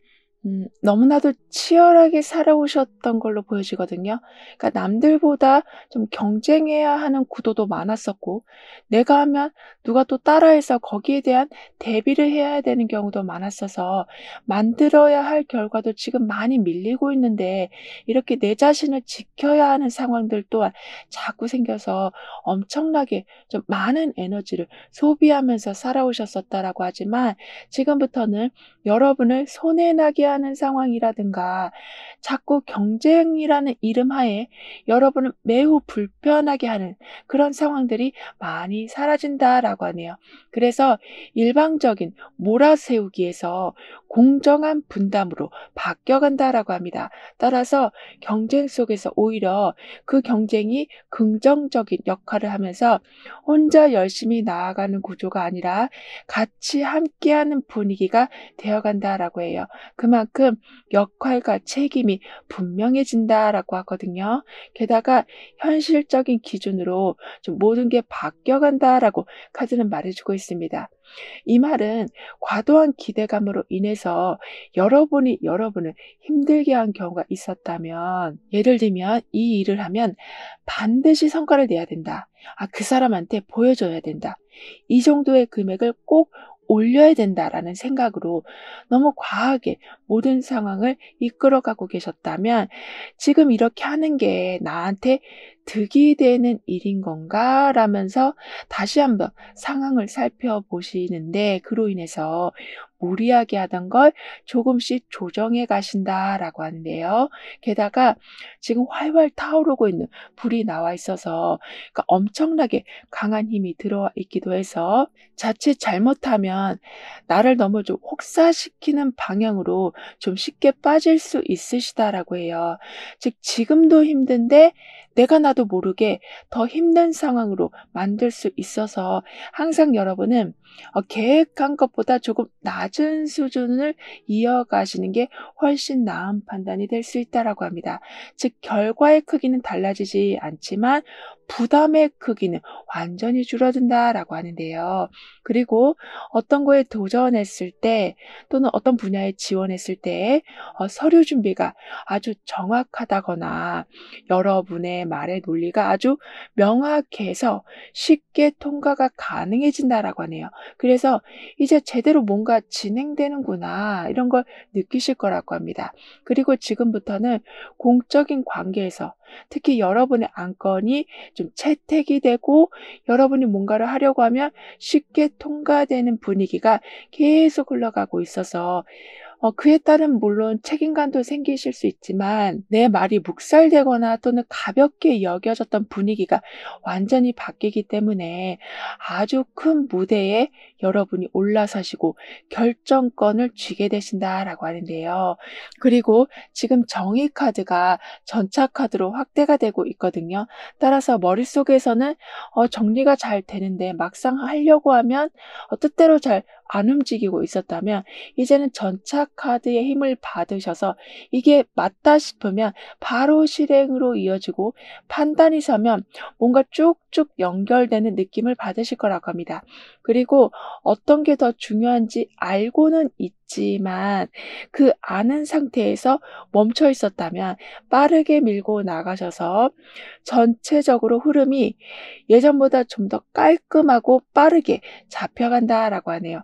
[SPEAKER 1] 너무나도 치열하게 살아오셨던 걸로 보여지거든요. 그러니까 남들보다 좀 경쟁해야 하는 구도도 많았었고, 내가 하면 누가 또 따라해서 거기에 대한 대비를 해야 되는 경우도 많았어서 만들어야 할 결과도 지금 많이 밀리고 있는데, 이렇게 내 자신을 지켜야 하는 상황들 또한 자꾸 생겨서 엄청나게 좀 많은 에너지를 소비하면서 살아오셨었다라고 하지만, 지금부터는 여러분을 손해나게 하는 상황이라든가 자꾸 경쟁이라는 이름 하에 여러분을 매우 불편하게 하는 그런 상황들이 많이 사라진다라고 하네요. 그래서 일방적인 몰아세우기에서 공정한 분담으로 바뀌어간다라고 합니다. 따라서 경쟁 속에서 오히려 그 경쟁이 긍정적인 역할을 하면서 혼자 열심히 나아가는 구조가 아니라 같이 함께하는 분위기가 되어간다라고 해요. 그만큼 역할과 책임이 분명해진다라고 하거든요. 게다가 현실적인 기준으로 좀 모든 게 바뀌어간다라고 카드는 말해주고 있습니다. 이 말은 과도한 기대감으로 인해서 여러분을 힘들게 한 경우가 있었다면, 예를 들면 이 일을 하면 반드시 성과를 내야 된다. 그 사람한테 보여줘야 된다. 이 정도의 금액을 꼭 올려야 된다라는 생각으로 너무 과하게 모든 상황을 이끌어가고 계셨다면, 지금 이렇게 하는 게 나한테 득이 되는 일인 건가? 라면서 다시 한번 상황을 살펴보시는데, 그로 인해서 무리하게 하던 걸 조금씩 조정해 가신다라고 하는데요. 게다가 지금 활활 타오르고 있는 불이 나와 있어서, 그러니까 엄청나게 강한 힘이 들어와 있기도 해서 자칫 잘못하면 나를 너무 좀 혹사시키는 방향으로 좀 쉽게 빠질 수 있으시다라고 해요. 즉 지금도 힘든데 내가 나도 모르게 더 힘든 상황으로 만들 수 있어서, 항상 여러분은 계획한 것보다 조금 낮은 수준을 이어가시는 게 훨씬 나은 판단이 될 수 있다라고 합니다. 즉 결과의 크기는 달라지지 않지만 부담의 크기는 완전히 줄어든다라고 하는데요. 그리고 어떤 거에 도전했을 때, 또는 어떤 분야에 지원했을 때 서류 준비가 아주 정확하다거나 여러분의 말의 논리가 아주 명확해서 쉽게 통과가 가능해진다라고 하네요. 그래서 이제 제대로 뭔가 진행되는구나, 이런 걸 느끼실 거라고 합니다. 그리고 지금부터는 공적인 관계에서 특히 여러분의 안건이 좀 채택이 되고 여러분이 뭔가를 하려고 하면 쉽게 통과되는 분위기가 계속 흘러가고 있어서, 그에 따른 물론 책임감도 생기실 수 있지만, 내 말이 묵살되거나 또는 가볍게 여겨졌던 분위기가 완전히 바뀌기 때문에 아주 큰 무대에 여러분이 올라서시고 결정권을 쥐게 되신다라고 하는데요. 그리고 지금 정의 카드가 전차 카드로 확대가 되고 있거든요. 따라서 머릿속에서는 정리가 잘 되는데 막상 하려고 하면 뜻대로 잘 안 움직이고 있었다면, 이제는 전차 카드의 힘을 받으셔서 이게 맞다 싶으면 바로 실행으로 이어지고, 판단이 서면 뭔가 쭉쭉 연결되는 느낌을 받으실 거라고 합니다. 그리고 어떤 게 더 중요한지 알고는 있지만 그 아는 상태에서 멈춰 있었다면 빠르게 밀고 나가셔서 전체적으로 흐름이 예전보다 좀 더 깔끔하고 빠르게 잡혀간다라고 하네요.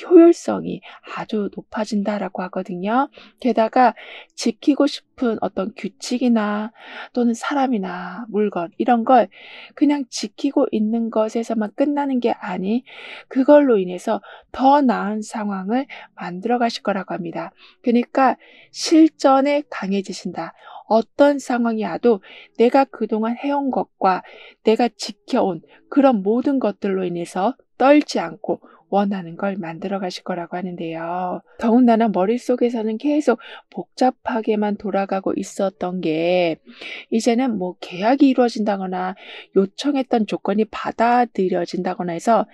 [SPEAKER 1] 효율성이 아주 높아진다라고 하거든요. 게다가 지키고 싶은 어떤 규칙이나 또는 사람이나 물건, 이런 걸 그냥 지키고 있는 것에서만 끝나는 게 아닌, 그걸로 인해서 더 나은 상황을 만들어 가실 거라고 합니다. 그러니까 실전에 강해지신다. 어떤 상황이 와도 내가 그동안 해온 것과 내가 지켜온 그런 모든 것들로 인해서 떨지 않고 원하는 걸 만들어 가실 거라고 하는데요. 더군다나 머릿속에서는 계속 복잡하게만 돌아가고 있었던 게 이제는 뭐 계약이 이루어진다거나 요청했던 조건이 받아들여진다거나 해서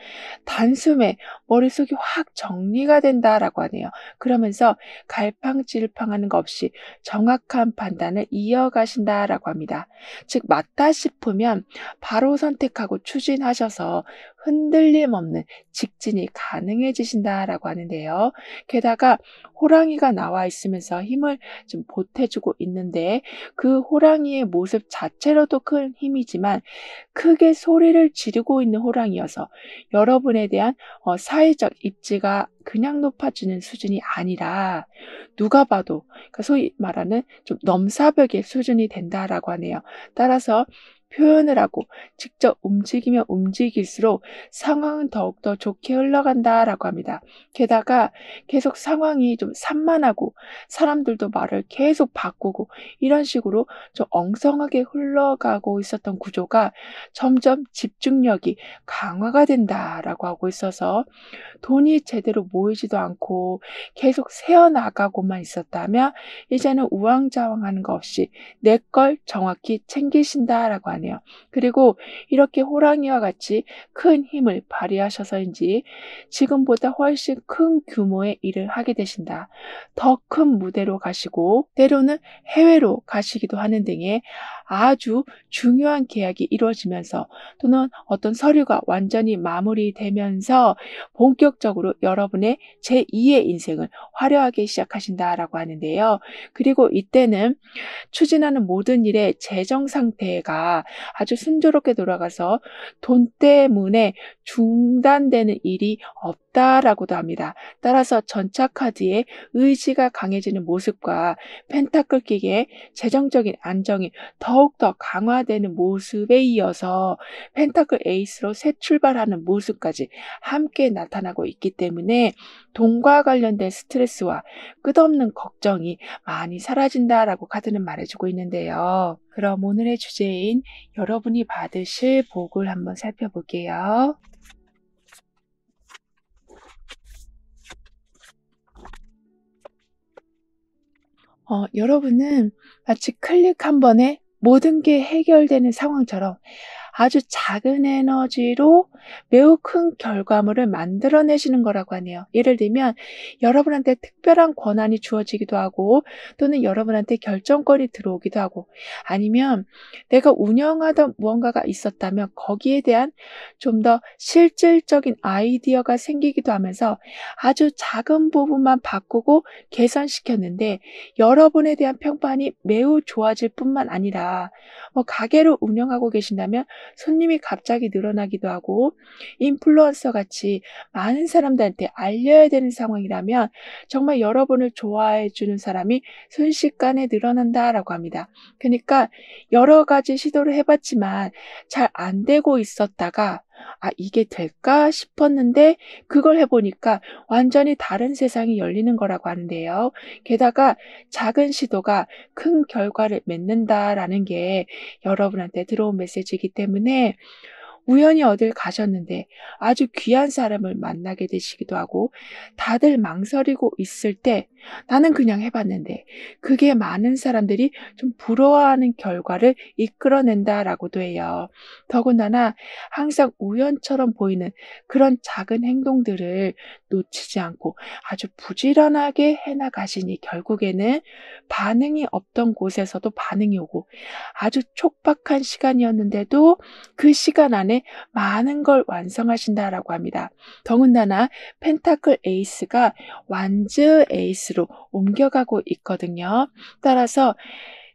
[SPEAKER 1] 단숨에 머릿속이 확 정리가 된다라고 하네요. 그러면서 갈팡질팡하는 거 없이 정확한 판단을 이어가신다라고 합니다. 즉 맞다 싶으면 바로 선택하고 추진하셔서 흔들림 없는 직진이 가능해지신다라고 하는데요. 게다가 호랑이가 나와 있으면서 힘을 좀 보태주고 있는데 그 호랑이의 모습 자체로도 큰 힘이지만 크게 소리를 지르고 있는 호랑이여서 여러분에 대한 사회적 입지가 그냥 높아지는 수준이 아니라 누가 봐도 그러니까 소위 말하는 좀 넘사벽의 수준이 된다라고 하네요. 따라서 표현을 하고 직접 움직이면 움직일수록 상황은 더욱더 좋게 흘러간다라고 합니다. 게다가 계속 상황이 좀 산만하고 사람들도 말을 계속 바꾸고 이런 식으로 좀 엉성하게 흘러가고 있었던 구조가 점점 집중력이 강화가 된다라고 하고 있어서 돈이 제대로 모이지도 않고 계속 새어나가고만 있었다면 이제는 우왕좌왕하는 거 없이 내 걸 정확히 챙기신다라고 하네요. 그리고 이렇게 호랑이와 같이 큰 힘을 발휘하셔서인지 지금보다 훨씬 큰 규모의 일을 하게 되신다. 더 큰 무대로 가시고 때로는 해외로 가시기도 하는 등의 아주 중요한 계약이 이루어지면서 또는 어떤 서류가 완전히 마무리되면서 본격적으로 여러분의 제2의 인생을 화려하게 시작하신다라고 하는데요. 그리고 이때는 추진하는 모든 일의 재정 상태가 아주 순조롭게 돌아가서 돈 때문에 중단되는 일이 없다라고도 합니다. 따라서 전차 카드의 의지가 강해지는 모습과 펜타클 킥의 재정적인 안정이 더욱더 강화되는 모습에 이어서 펜타클 에이스로 새 출발하는 모습까지 함께 나타나고 있기 때문에 돈과 관련된 스트레스와 끝없는 걱정이 많이 사라진다라고 카드는 말해주고 있는데요. 그럼 오늘의 주제인 여러분이 받으실 복을 한번 살펴볼게요. 여러분은 마치 클릭 한 번에 모든 게 해결되는 상황처럼 아주 작은 에너지로 매우 큰 결과물을 만들어내시는 거라고 하네요. 예를 들면 여러분한테 특별한 권한이 주어지기도 하고 또는 여러분한테 결정권이 들어오기도 하고 아니면 내가 운영하던 무언가가 있었다면 거기에 대한 좀 더 실질적인 아이디어가 생기기도 하면서 아주 작은 부분만 바꾸고 개선시켰는데 여러분에 대한 평판이 매우 좋아질 뿐만 아니라 가게를 운영하고 계신다면 손님이 갑자기 늘어나기도 하고 인플루언서 같이 많은 사람들한테 알려야 되는 상황이라면 정말 여러분을 좋아해 주는 사람이 순식간에 늘어난다라고 합니다. 그러니까 여러 가지 시도를 해봤지만 잘 안 되고 있었다가 이게 될까 싶었는데 그걸 해보니까 완전히 다른 세상이 열리는 거라고 하는데요. 게다가 작은 시도가 큰 결과를 맺는다라는 게 여러분한테 들어온 메시지이기 때문에 우연히 어딜 가셨는데 아주 귀한 사람을 만나게 되시기도 하고 다들 망설이고 있을 때 나는 그냥 해봤는데 그게 많은 사람들이 좀 부러워하는 결과를 이끌어낸다라고도 해요. 더군다나 항상 우연처럼 보이는 그런 작은 행동들을 놓치지 않고 아주 부지런하게 해나가시니 결국에는 반응이 없던 곳에서도 반응이 오고 아주 촉박한 시간이었는데도 그 시간 안에 많은 걸 완성하신다라고 합니다. 더군다나 펜타클 에이스가 완즈 에이스로 옮겨가고 있거든요. 따라서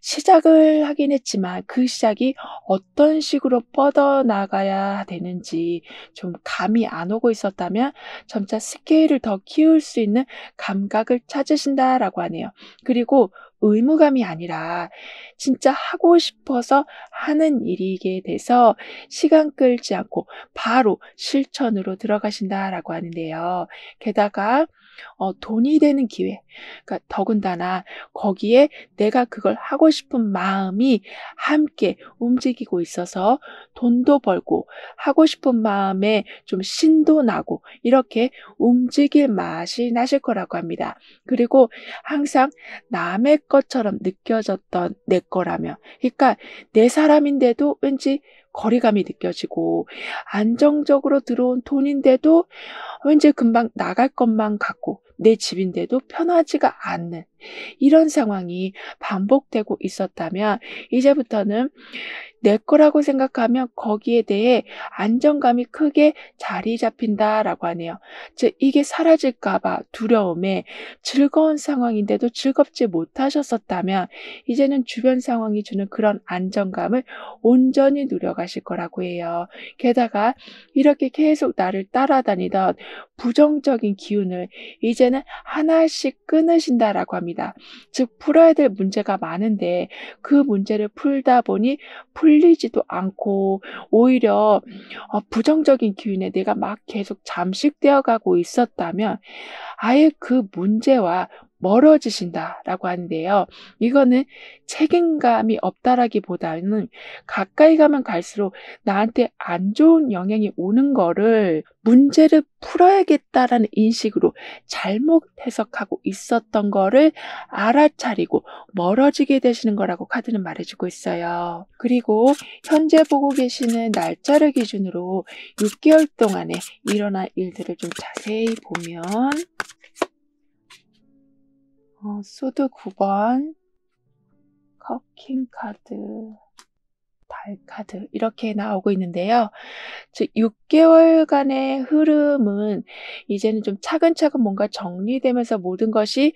[SPEAKER 1] 시작을 하긴 했지만 그 시작이 어떤 식으로 뻗어나가야 되는지 좀 감이 안 오고 있었다면 점차 스케일을 더 키울 수 있는 감각을 찾으신다라고 하네요. 그리고 의무감이 아니라 진짜 하고 싶어서 하는 일이게 돼서 시간 끌지 않고 바로 실천으로 들어가신다라고 하는데요. 게다가 돈이 되는 기회, 그러니까 더군다나 거기에 내가 그걸 하고 싶은 마음이 함께 움직이고 있어서 돈도 벌고 하고 싶은 마음에 좀 신도 나고 이렇게 움직일 맛이 나실 거라고 합니다. 그리고 항상 남의 것처럼 느껴졌던 내 거라면, 그러니까 내 사람인데도 왠지 거리감이 느껴지고 안정적으로 들어온 돈인데도 왠지 금방 나갈 것만 같고 내 집인데도 편하지가 않는 이런 상황이 반복되고 있었다면 이제부터는 내 거라고 생각하면 거기에 대해 안정감이 크게 자리 잡힌다라고 하네요. 즉 이게 사라질까 봐 두려움에 즐거운 상황인데도 즐겁지 못하셨었다면 이제는 주변 상황이 주는 그런 안정감을 온전히 누려가실 거라고 해요. 게다가 이렇게 계속 나를 따라다니던 부정적인 기운을 이제는 하나씩 끊으신다라고 합니다. 즉 풀어야 될 문제가 많은데 그 문제를 풀다 보니 풀리지도 않고 오히려 부정적인 기운에 내가 막 계속 잠식되어 가고 있었다면 아예 그 문제와 멀어지신다라고 하는데요. 이거는 책임감이 없다라기보다는 가까이 가면 갈수록 나한테 안 좋은 영향이 오는 거를 문제를 풀어야겠다라는 인식으로 잘못 해석하고 있었던 거를 알아차리고 멀어지게 되시는 거라고 카드는 말해주고 있어요. 그리고 현재 보고 계시는 날짜를 기준으로 6개월 동안에 일어난 일들을 좀 자세히 보면 소드 9번, 컵킹 카드, 달 카드 이렇게 나오고 있는데요. 즉 6개월간의 흐름은 이제는 좀 차근차근 뭔가 정리되면서 모든 것이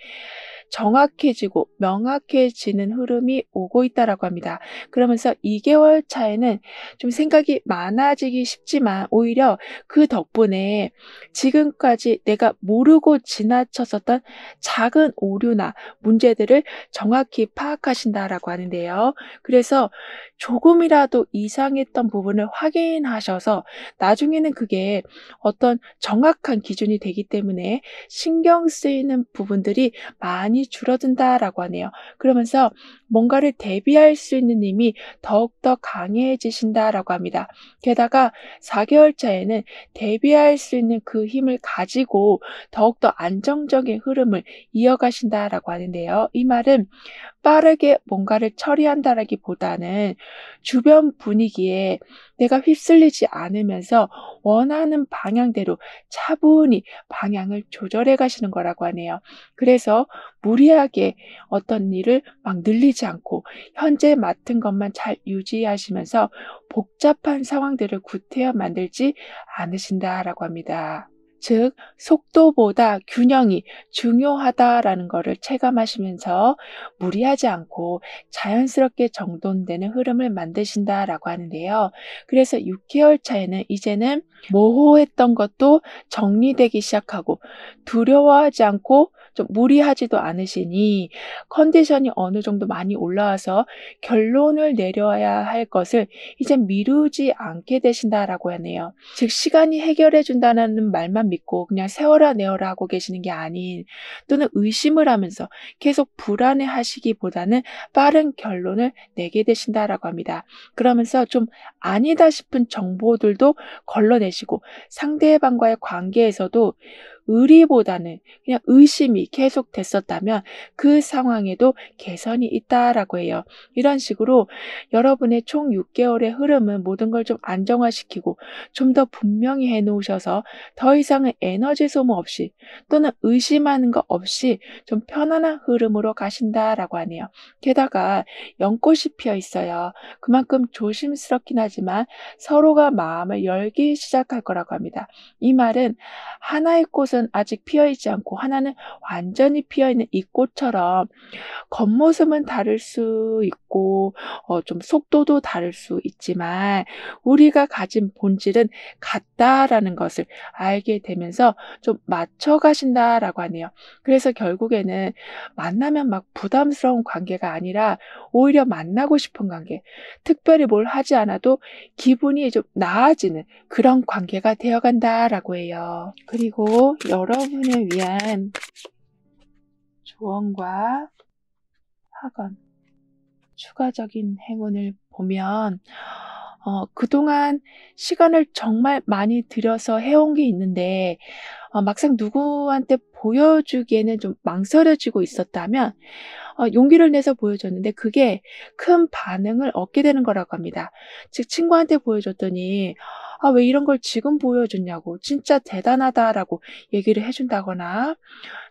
[SPEAKER 1] 정확해지고 명확해지는 흐름이 오고 있다라고 합니다. 그러면서 2개월 차에는 좀 생각이 많아지기 쉽지만 오히려 그 덕분에 지금까지 내가 모르고 지나쳤었던 작은 오류나 문제들을 정확히 파악하신다라고 하는데요. 그래서 조금이라도 이상했던 부분을 확인하셔서 나중에는 그게 어떤 정확한 기준이 되기 때문에 신경 쓰이는 부분들이 많이 줄어든다라고 하네요. 그러면서 뭔가를 대비할 수 있는 힘이 더욱더 강해지신다라고 합니다. 게다가 4개월 차에는 대비할 수 있는 그 힘을 가지고 더욱더 안정적인 흐름을 이어가신다라고 하는데요. 이 말은 빠르게 뭔가를 처리한다라기보다는 주변 분위기에 내가 휩쓸리지 않으면서 원하는 방향대로 차분히 방향을 조절해 가시는 거라고 하네요. 그래서 무리하게 어떤 일을 막 늘리지 않고 현재 맡은 것만 잘 유지하시면서 복잡한 상황들을 구태여 만들지 않으신다라고 합니다. 즉 속도보다 균형이 중요하다라는 것을 체감하시면서 무리하지 않고 자연스럽게 정돈되는 흐름을 만드신다라고 하는데요. 그래서 6개월 차에는 이제는 모호했던 것도 정리되기 시작하고 두려워하지 않고 좀 무리하지도 않으시니 컨디션이 어느 정도 많이 올라와서 결론을 내려야 할 것을 이제 미루지 않게 되신다라고 하네요. 즉 시간이 해결해 준다는 말만 믿고 그냥 세워라 내어라 하고 계시는 게 아닌 또는 의심을 하면서 계속 불안해 하시기보다는 빠른 결론을 내게 되신다라고 합니다. 그러면서 좀 아니다 싶은 정보들도 걸러내시고 상대방과의 관계에서도 의리보다는 그냥 의심이 계속 됐었다면 그 상황에도 개선이 있다라고 해요. 이런 식으로 여러분의 총 6개월의 흐름은 모든 걸 좀 안정화시키고 좀 더 분명히 해놓으셔서 더 이상은 에너지 소모 없이 또는 의심하는 것 없이 좀 편안한 흐름으로 가신다라고 하네요. 게다가 연꽃이 피어 있어요. 그만큼 조심스럽긴 하지만 서로가 마음을 열기 시작할 거라고 합니다. 이 말은 하나의 꽃을 꽃은 아직 피어있지 않고 하나는 완전히 피어있는 이 꽃처럼 겉모습은 다를 수 있고 좀 속도도 다를 수 있지만 우리가 가진 본질은 같다라는 것을 알게 되면서 좀 맞춰 가신다라고 하네요. 그래서 결국에는 만나면 막 부담스러운 관계가 아니라 오히려 만나고 싶은 관계, 특별히 뭘 하지 않아도 기분이 좀 나아지는 그런 관계가 되어 간다라고 해요. 그리고 여러분을 위한 조언과 학원, 추가적인 행운을 보면 그동안 시간을 정말 많이 들여서 해온 게 있는데 막상 누구한테 보여주기에는 좀 망설여지고 있었다면 용기를 내서 보여줬는데 그게 큰 반응을 얻게 되는 거라고 합니다. 즉 친구한테 보여줬더니 "아 왜 이런 걸 지금 보여줬냐."고 "진짜 대단하다."라고 얘기를 해 준다거나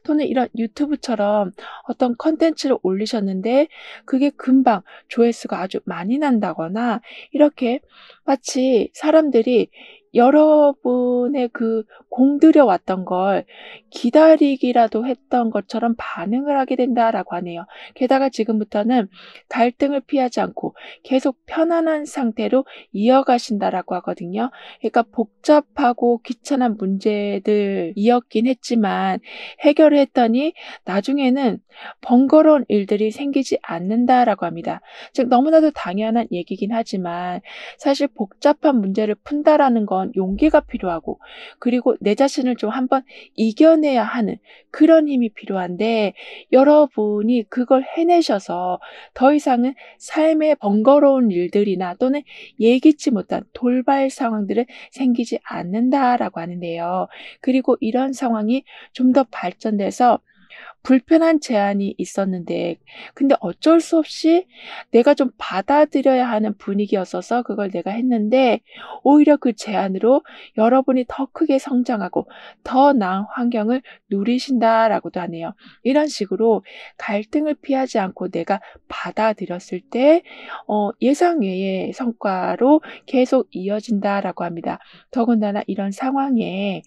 [SPEAKER 1] 또는 이런 유튜브처럼 어떤 콘텐츠를 올리셨는데 그게 금방 조회수가 아주 많이 난다거나 이렇게 마치 사람들이 여러분의 그 공들여 왔던 걸 기다리기라도 했던 것처럼 반응을 하게 된다라고 하네요. 게다가 지금부터는 갈등을 피하지 않고 계속 편안한 상태로 이어가신다라고 하거든요. 그러니까 복잡하고 귀찮은 문제들이었긴 했지만 해결을 했더니 나중에는 번거로운 일들이 생기지 않는다라고 합니다. 즉 너무나도 당연한 얘기긴 하지만 사실 복잡한 문제를 푼다라는 건 용기가 필요하고 그리고 내 자신을 좀 한번 이겨내야 하는 그런 힘이 필요한데 여러분이 그걸 해내셔서 더 이상은 삶의 번거로운 일들이나 또는 예기치 못한 돌발 상황들은 생기지 않는다라고 하는데요. 그리고 이런 상황이 좀 더 발전돼서 불편한 제안이 있었는데 근데 어쩔 수 없이 내가 좀 받아들여야 하는 분위기였어서 그걸 내가 했는데 오히려 그 제안으로 여러분이 더 크게 성장하고 더 나은 환경을 누리신다라고도 하네요. 이런 식으로 갈등을 피하지 않고 내가 받아들였을 때 예상 외의 성과로 계속 이어진다라고 합니다. 더군다나 이런 상황에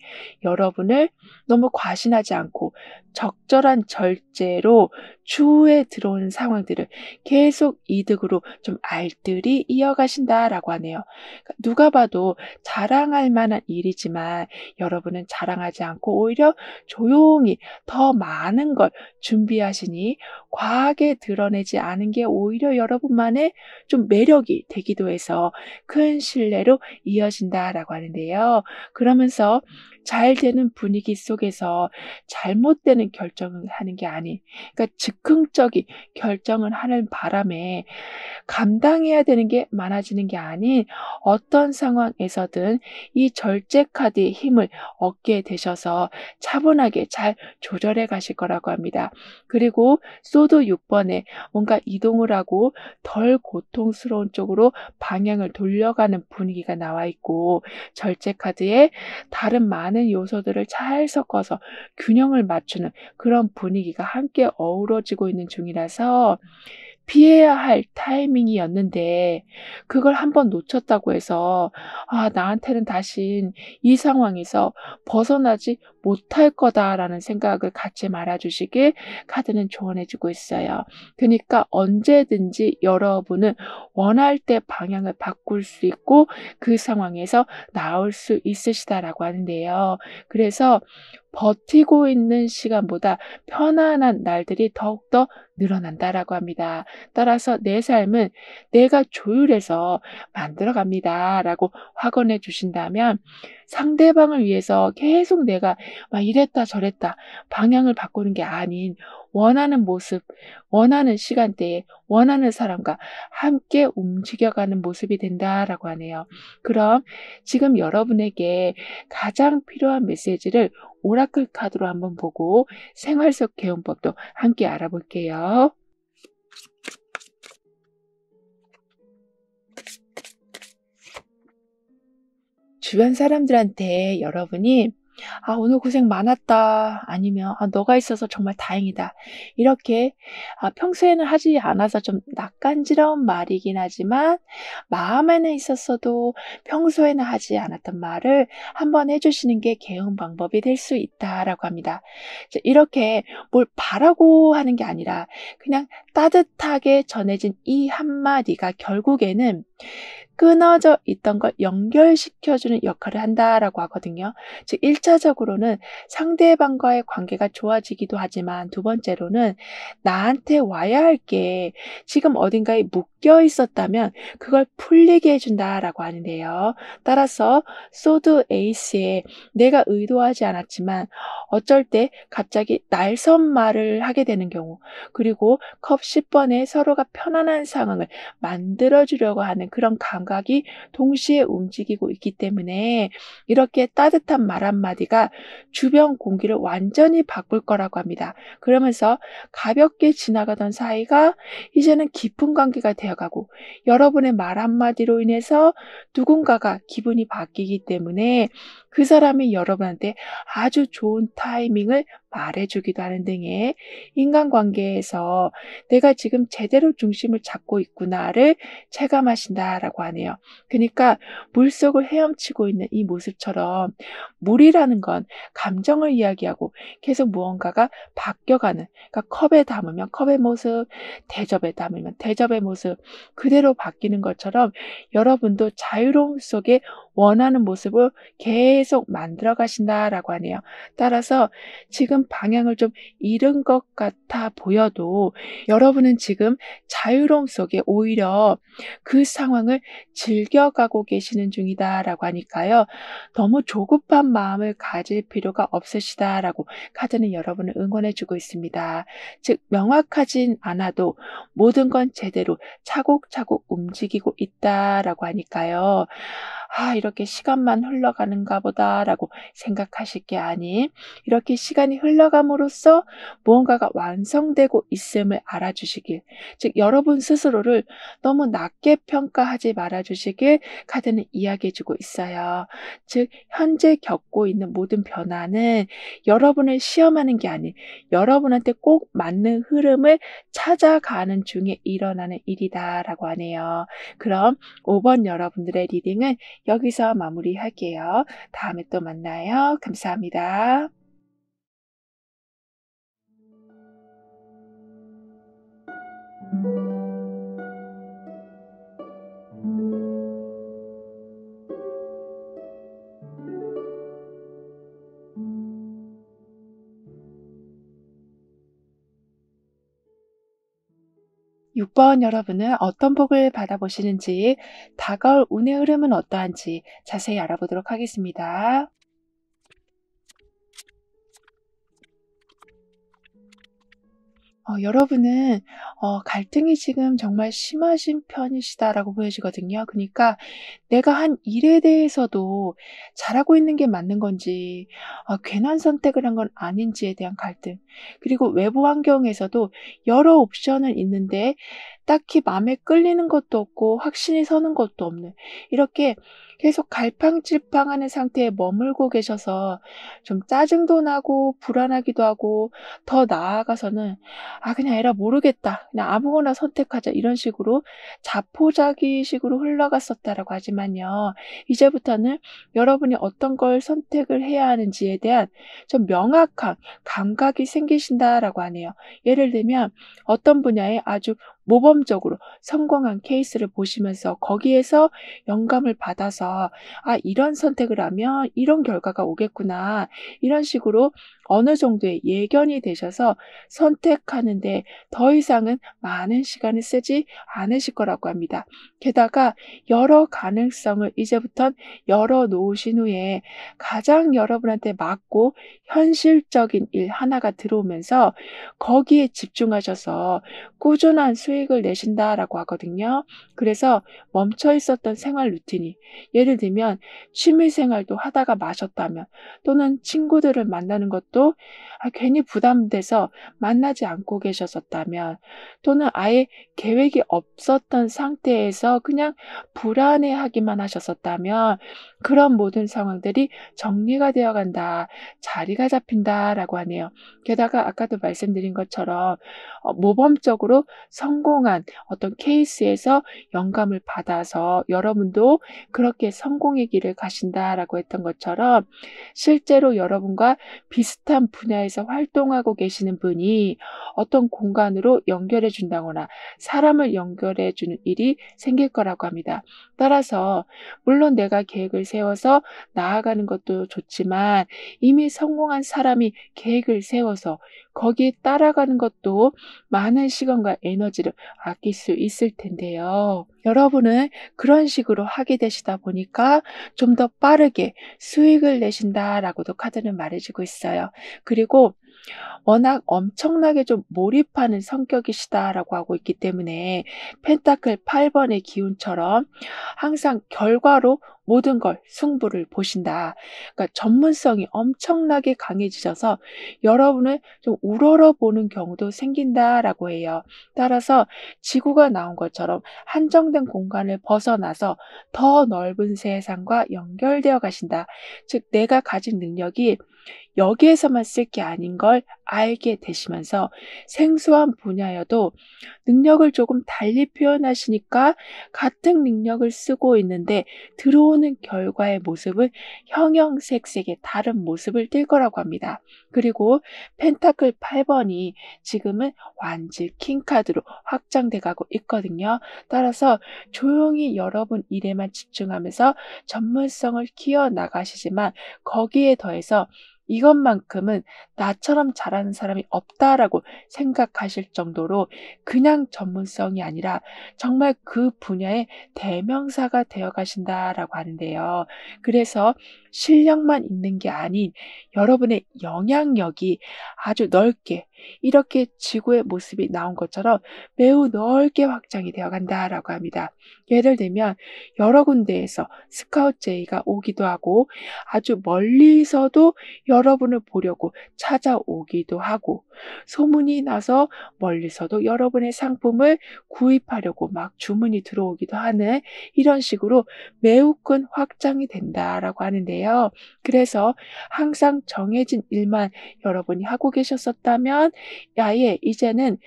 [SPEAKER 1] 여러분을 너무 과신하지 않고 적절한 절제로 추후에 들어오는 상황들을 계속 이득으로 좀 알뜰히 이어가신다라고 하네요. 그러니까 누가 봐도 자랑할 만한 일이지만 여러분은 자랑하지 않고 오히려 조용히 더 많은 걸 준비하시니 과하게 드러내지 않은 게 오히려 여러분만의 좀 매력이 되기도 해서 큰 신뢰로 이어진다라고 하는데요. 그러면서 잘 되는 분위기 속에서 잘못되는 결정을 하는 게 아닌 그러니까 즉흥적인 결정을 하는 바람에 감당해야 되는 게 많아지는 게 아닌 어떤 상황에서든 이 절제 카드의 힘을 얻게 되셔서 차분하게 잘 조절해 가실 거라고 합니다. 그리고 소드 6번에 뭔가 이동을 하고 덜 고통스러운 쪽으로 방향을 돌려가는 분위기가 나와 있고 절제 카드에 다른 많은 요소들을 잘 섞어서 균형을 맞추는 그런 분위기가 함께 어우러지고 있는 중이라서 피해야 할 타이밍이었는데 그걸 한번 놓쳤다고 해서 '아 나한테는 다신 이 상황에서 벗어나지 못할 거다.'라는 생각을 갖지 말아 주시길 카드는 조언해 주고 있어요. 그니까 언제든지 여러분은 원할 때 방향을 바꿀 수 있고 그 상황에서 나올 수 있으시다라고 하는데요. 그래서 버티고 있는 시간보다 편안한 날들이 더욱더 늘어난다라고 합니다. 따라서 내 삶은 내가 조율해서 만들어 갑니다라고 확언해 주신다면 상대방을 위해서 계속 내가 막 이랬다 저랬다 방향을 바꾸는 게 아닌 원하는 모습, 원하는 시간대에 원하는 사람과 함께 움직여가는 모습이 된다라고 하네요. 그럼 지금 여러분에게 가장 필요한 메시지를 오라클 카드로 한번 보고 생활 속 개운법도 함께 알아볼게요. 주변 사람들한테 여러분이 "아 오늘 고생 많았다." 아니면 "아 너가 있어서 정말 다행이다." 이렇게 평소에는 하지 않아서 좀 낯간지러운 말이긴 하지만 마음에는 있었어도 평소에는 하지 않았던 말을 한번 해 주시는 게 개운 방법이 될 수 있다라고 합니다. 이제 이렇게 뭘 바라고 하는 게 아니라 그냥 따뜻하게 전해진 이 한마디가 결국에는 끊어져 있던 걸 연결시켜 주는 역할을 한다라고 하거든요. 즉 1 차적으로는 상대방과의 관계가 좋아지기도 하지만 두 번째로는 나한테 와야 할 게 지금 어딘가에 묶여 있었다면 그걸 풀리게 해 준다라고 하는데요. 따라서 소드 에이스에 내가 의도하지 않았지만 어쩔 때 갑자기 날선 말을 하게 되는 경우, 그리고 컵 10번에 서로가 편안한 상황을 만들어 주려고 하는 그런 감각이 동시에 움직이고 있기 때문에 이렇게 따뜻한 말 한마디가 주변 공기를 완전히 바꿀 거라고 합니다. 그러면서 가볍게 지나가던 사이가 이제는 깊은 관계가 되어가고, 여러분의 말 한마디로 인해서 누군가가 기분이 바뀌기 때문에 그 사람이 여러분한테 아주 좋은 타이밍을 말해주기도 하는 등의 인간관계에서 '내가 지금 제대로 중심을 잡고 있구나.'를 체감하신다라고 하네요. 그니까 물속을 헤엄치고 있는 이 모습처럼 물이라는 건 감정을 이야기하고 계속 무언가가 바뀌어가는, 그러니까 컵에 담으면 컵의 모습, 대접에 담으면 대접의 모습 그대로 바뀌는 것처럼 여러분도 자유로움 속에 원하는 모습을 계속 만들어 가신다라고 하네요. 따라서 지금 방향을 좀 잃은 것 같아 보여도 여러분은 지금 자유로움 속에 오히려 그 상황을 즐겨가고 계시는 중이다라고 하니까요. 너무 조급한 마음을 가질 필요가 없으시다라고 카드는 여러분을 응원해 주고 있습니다. 즉 명확하진 않아도 모든 건 제대로 차곡차곡 움직이고 있다라고 하니까요. '아 이렇게 시간만 흘러가는가 보다.'라고 생각하실 게 아닌, 이렇게 시간이 흘러감으로써 무언가가 완성되고 있음을 알아주시길, 즉 여러분 스스로를 너무 낮게 평가하지 말아 주시길 카드는 이야기해 주고 있어요. 즉 현재 겪고 있는 모든 변화는 여러분을 시험하는 게 아닌 여러분한테 꼭 맞는 흐름을 찾아가는 중에 일어나는 일이다라고 하네요. 그럼 5번 여러분들의 리딩은 여기서 마무리할게요. 다음에 또 만나요. 감사합니다. 6번 여러분은 어떤 복을 받아보시는지, 다가올 운의 흐름은 어떠한지 자세히 알아보도록 하겠습니다. 여러분은 갈등이 지금 정말 심하신 편이시다라고 보여지거든요. 그니까 내가 한 일에 대해서도 잘하고 있는 게 맞는 건지, 괜한 선택을 한 건 아닌지에 대한 갈등, 그리고 외부 환경에서도 여러 옵션은 있는데 딱히 마음에 끌리는 것도 없고 확신이 서는 것도 없는, 이렇게 계속 갈팡질팡하는 상태에 머물고 계셔서 좀 짜증도 나고 불안하기도 하고, 더 나아가서는 '아 그냥 에라 모르겠다. 그냥 아무거나 선택하자.' 이런 식으로 자포자기식으로 흘러갔었다라고 하지만요. 이제부터는 여러분이 어떤 걸 선택을 해야 하는지에 대한 좀 명확한 감각이 생기신다라고 하네요. 예를 들면 어떤 분야에 아주 모범적으로 성공한 케이스를 보시면서 거기에서 영감을 받아서 '아 이런 선택을 하면 이런 결과가 오겠구나.' 이런 식으로 어느 정도의 예견이 되셔서 선택하는 데 더 이상은 많은 시간을 쓰지 않으실 거라고 합니다. 게다가 여러 가능성을 이제부턴 열어 놓으신 후에 가장 여러분한테 맞고 현실적인 일 하나가 들어오면서 거기에 집중하셔서 꾸준한 수익 수익을 내신다라고 하거든요. 그래서 멈춰 있었던 생활 루틴이, 예를 들면 취미 생활도 하다가 마셨다면, 또는 친구들을 만나는 것도 괜히 부담돼서 만나지 않고 계셨었다면, 또는 아예 계획이 없었던 상태에서 그냥 불안해하기만 하셨었다면, 그런 모든 상황들이 정리가 되어 간다, 자리가 잡힌다라고 하네요. 게다가 아까도 말씀드린 것처럼 모범적으로 성공한 어떤 케이스에서 영감을 받아서 여러분도 그렇게 성공의 길을 가신다라고 했던 것처럼, 실제로 여러분과 비슷한 분야에서 활동하고 계시는 분이 어떤 공간으로 연결해 준다거나 사람을 연결해 주는 일이 생길 거라고 합니다. 따라서 물론 내가 계획을 세워서 나아가는 것도 좋지만, 이미 성공한 사람이 계획을 세워서 거기에 따라가는 것도 많은 시간과 에너지를 아낄 수 있을 텐데요. 여러분은 그런 식으로 하게 되시다 보니까 좀 더 빠르게 수익을 내신다라고도 카드는 말해주고 있어요. 그리고 워낙 엄청나게 좀 몰입하는 성격이시다라고 하고 있기 때문에, 펜타클 8번의 기운처럼 항상 결과로 모든 걸 승부를 보신다. 그러니까 전문성이 엄청나게 강해지셔서 여러분을 좀 우러러 보는 경우도 생긴다라고 해요. 따라서 지구가 나온 것처럼 한정된 공간을 벗어나서 더 넓은 세상과 연결되어 가신다. 즉, 내가 가진 능력이 여기에서만 쓸 게 아닌 걸 알게 되시면서, 생소한 분야여도 능력을 조금 달리 표현하시니까 같은 능력을 쓰고 있는데 들어오는 결과의 모습은 형형색색의 다른 모습을 띌 거라고 합니다. 그리고 펜타클 8번이 지금은 완즈 킹카드로 확장돼 가고 있거든요. 따라서 조용히 여러분 일에만 집중하면서 전문성을 키워 나가시지만, 거기에 더해서 이것만큼은 나처럼 잘하는 사람이 없다라고 생각하실 정도로 그냥 전문성이 아니라 정말 그 분야의 대명사가 되어 가신다라고 하는데요. 그래서 실력만 있는 게 아닌 여러분의 영향력이 아주 넓게, 이렇게 지구의 모습이 나온 것처럼 매우 넓게 확장이 되어 간다라고 합니다. 예를 들면 여러 군데에서 스카우트 제의가 오기도 하고, 아주 멀리서도 여러분을 보려고 찾아오기도 하고, 소문이 나서 멀리서도 여러분의 상품을 구입하려고 막 주문이 들어오기도 하는, 이런 식으로 매우 큰 확장이 된다라고 하는데요. 그래서 항상 정해진 일만 여러분이 하고 계셨었다면, 아예 이제는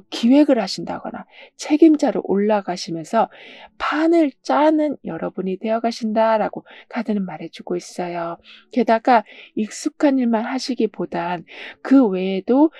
[SPEAKER 1] 기획을 하신다거나 책임자로 올라가시면서 판을 짜는 여러분이 되어 가신다라고 카드는 말해주고 있어요. 게다가 익숙한 일만 하시기보단 그 외에도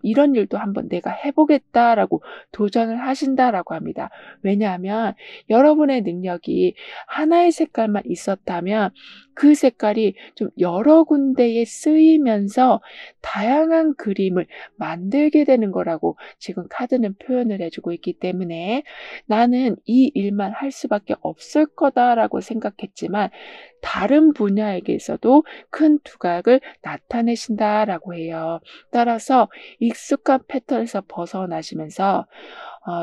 [SPEAKER 1] 이런 일도 한번 내가 해보겠다라고 도전을 하신다라고 합니다. 왜냐하면 여러분의 능력이 하나의 색깔만 있었다면 그 색깔이 좀 여러 군데에 쓰이면서 다양한 그림을 만들게 되는 거라고 지금 카드는 표현을 해주고 있기 때문에, 나는 이 일만 할 수밖에 없을 거다라고 생각했지만 다른 분야에게서도 큰 두각을 나타내신다라고 해요. 따라서 익숙한 패턴에서 벗어나시면서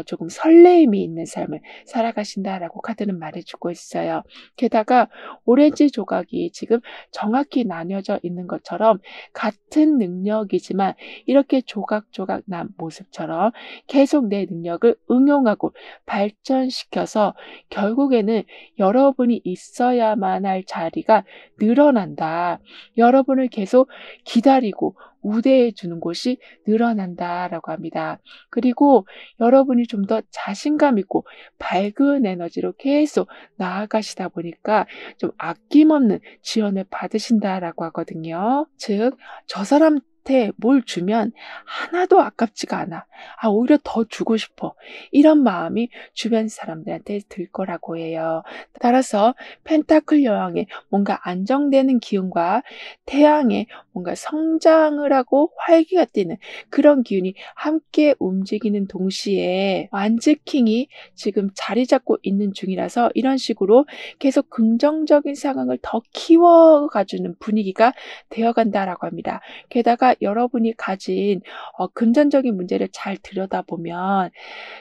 [SPEAKER 1] 조금 설레임이 있는 삶을 살아가신다라고 카드는 말해주고 있어요. 게다가 오렌지 조각이 지금 정확히 나뉘어져 있는 것처럼 같은 능력이지만 이렇게 조각조각 난 모습처럼 계속 내 능력을 응용하고 발전시켜서 결국에는 여러분이 있어야만 할 자리가 늘어난다. 여러분을 계속 기다리고 우대해 주는 곳이 늘어난다라고 합니다. 그리고 여러분이 좀 더 자신감 있고 밝은 에너지로 계속 나아가시다 보니까 좀 아낌없는 지원을 받으신다라고 하거든요. 즉, 저 사람한테 뭘 주면 하나도 아깝지가 않아. 오히려 더 주고 싶어. 이런 마음이 주변 사람들한테 들 거라고 해요. 따라서 펜타클 여왕의 뭔가 안정되는 기운과 태양의 뭔가 성장을 하고 활기가 뛰는 그런 기운이 함께 움직이는 동시에, 완즈킹이 지금 자리 잡고 있는 중이라서 이런 식으로 계속 긍정적인 상황을 더 키워가주는 분위기가 되어간다라고 합니다. 게다가 여러분이 가진 금전적인 문제를 잘 들여다보면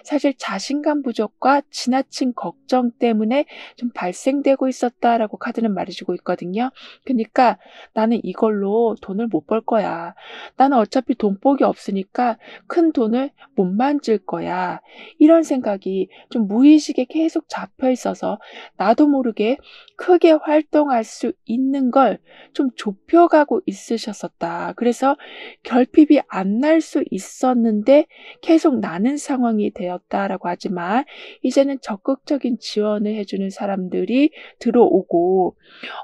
[SPEAKER 1] 사실 자신감 부족과 지나친 걱정 때문에 좀 발생되고 있었다라고 카드는 말해 주고 있거든요. 그니까 '나는 이걸로 돈을 못 벌 거야. 나는 어차피 돈복이 없으니까 큰 돈을 못 만질 거야.' 이런 생각이 좀 무의식에 계속 잡혀 있어서 나도 모르게 크게 활동할 수 있는 걸 좀 좁혀 가고 있으셨었다. 그래서 결핍이 안 날 수 있었는데 계속 나는 상황이 되었다라고 하지만 이제는 적극적인 지원을 해 주는 사람들이 들어오고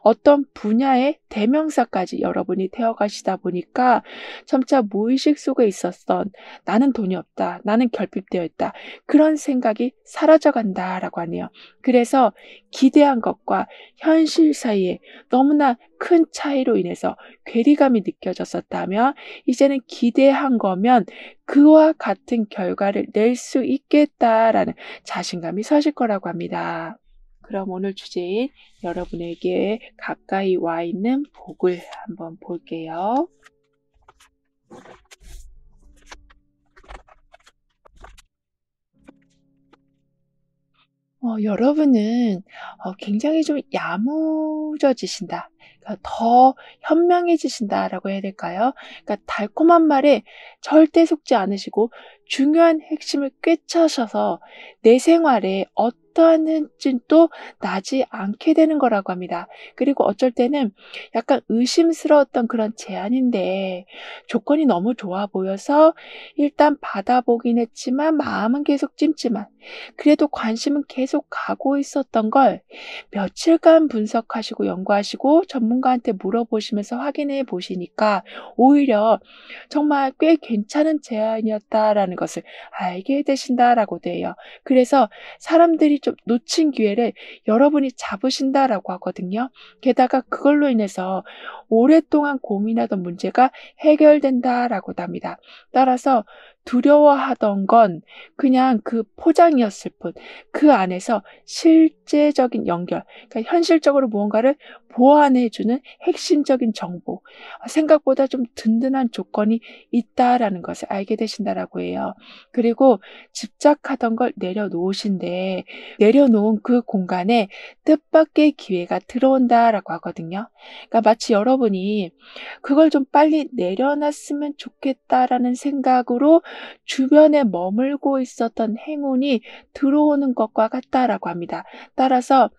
[SPEAKER 1] 어떤 분야의 대명사까지 여러분이 되어 가시다 보니까 점차 무의식 속에 있었던 '나는 돈이 없다. 나는 결핍되어 있다.' 그런 생각이 사라져 간다라고 하네요. 그래서 기대한 것과 현실 사이에 너무나 큰 차이로 인해서 괴리감이 느껴졌었다면 이제는 기대한 거면 그와 같은 결과를 낼 수 있겠다라는 자신감이 서실 거라고 합니다. 그럼 오늘 주제인 여러분에게 가까이 와 있는 복을 한번 볼게요. 여러분은 굉장히 좀 야무져지신다. 그러니까 더 현명해지신다라고 해야 될까요? 그러니까 달콤한 말에 절대 속지 않으시고 중요한 핵심을 꿰차셔서 내 생활에 어떠한 흔적도 나지 않게 되는 거라고 합니다. 그리고 어쩔 때는 약간 의심스러웠던 그런 제안인데 조건이 너무 좋아 보여서 일단 받아보긴 했지만 마음은 계속 찜찜한, 그래도 관심은 계속 가고 있었던 걸 며칠간 분석하시고 연구하시고 전문가한테 물어보시면서 확인해 보시니까 오히려 정말 꽤 괜찮은 제안이었다라는 것을 알게 되신다라고 돼요. 그래서 사람들이 좀 놓친 기회를 여러분이 잡으신다라고 하거든요. 게다가 그걸로 인해서 오랫동안 고민하던 문제가 해결된다라고도 합니다. 따라서 두려워하던 건 그냥 그 포장이었을 뿐, 그 안에서 실제적인 연결, 그러니까 현실적으로 무언가를 보완해 주는 핵심적인 정보, 생각보다 좀 든든한 조건이 있다라는 것을 알게 되신다라고 해요. 그리고 집착하던 걸 내려놓으신데 내려놓은 그 공간에 뜻밖의 기회가 들어온다라고 하거든요. 그러니까 마치 여러분이 그걸 좀 빨리 내려놨으면 좋겠다라는 생각으로 주변에 머물고 있었던 행운이 들어오는 것과 같다라고 합니다. 따라서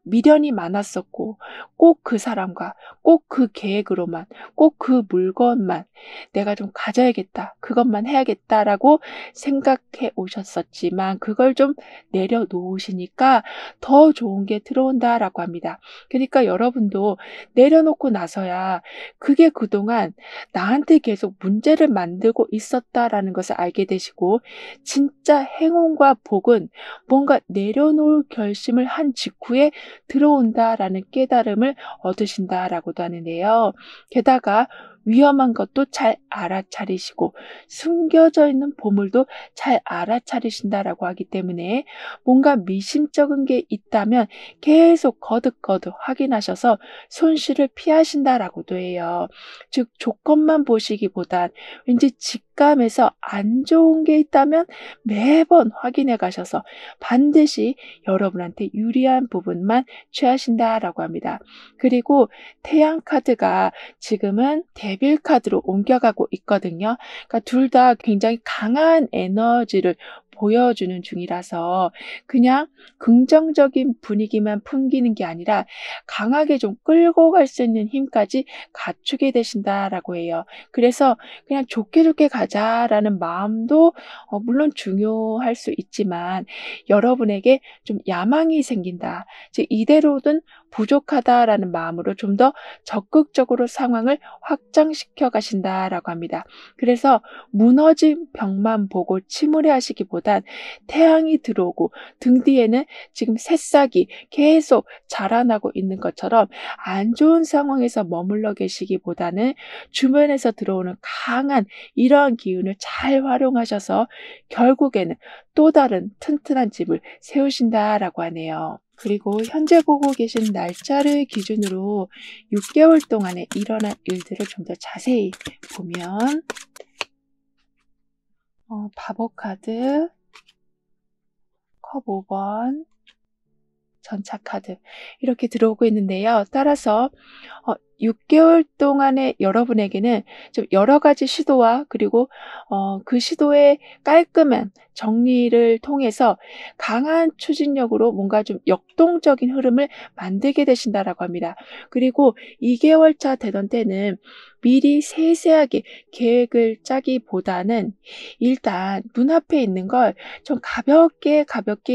[SPEAKER 1] 미련이 많았었고 꼭 그 사람과 꼭 그 계획으로만, 꼭 그 물건만 '내가 좀 가져야겠다. 그것만 해야겠다.'라고 생각해 오셨었지만 그걸 좀 내려놓으시니까 더 좋은 게 들어온다라고 합니다. 그러니까 여러분도 내려놓고 나서야 그게 그동안 나한테 계속 문제를 만들고 있었다라는 것을 알게 되시고 진짜 행운과 복은 뭔가 내려놓을 결심을 한 직후에 들어온다라는 깨달음을 얻으신다라고도 하는데요. 게다가 위험한 것도 잘 알아차리시고 숨겨져 있는 보물도 잘 알아차리신다라고 하기 때문에 뭔가 미심쩍은 게 있다면 계속 거듭거듭 확인하셔서 손실을 피하신다라고도 해요. 즉 조건만 보시기보단 왠지 직감에서 안 좋은 게 있다면 매번 확인해 가셔서 반드시 여러분한테 유리한 부분만 취하신다라고 합니다. 그리고 태양 카드가 지금은 데빌 카드로 옮겨가고 있거든요. 그러니까 둘 다 굉장히 강한 에너지를 보여주는 중이라서 그냥 긍정적인 분위기만 풍기는 게 아니라 강하게 좀 끌고 갈 수 있는 힘까지 갖추게 되신다라고 해요. 그래서 그냥 '좋게 좋게 가자.'라는 마음도 물론 중요할 수 있지만 여러분에게 좀 야망이 생긴다. 즉 '이대로는 부족하다.'라는 마음으로 좀 더 적극적으로 상황을 확장시켜 가신다라고 합니다. 그래서 무너진 벽만 보고 침울해 하시기보단 태양이 들어오고 등 뒤에는 지금 새싹이 계속 자라나고 있는 것처럼 안 좋은 상황에서 머물러 계시기보다는 주변에서 들어오는 강한 이러한 기운을 잘 활용하셔서 결국에는 또 다른 튼튼한 집을 세우신다라고 하네요. 그리고 현재 보고 계신 날짜를 기준으로 6개월 동안에 일어난 일들을 좀 더 자세히 보면 바보 카드, 컵 5번, 전차 카드 이렇게 들어오고 있는데요. 따라서 6개월 동안의 여러분에게는 좀 여러 가지 시도와 그리고 그 시도의 깔끔한 정리를 통해서 강한 추진력으로 뭔가 좀 역동적인 흐름을 만들게 되신다라고 합니다. 그리고 2개월 차 되던 때는 미리 세세하게 계획을 짜기보다는 일단 눈앞에 있는 걸 좀 가볍게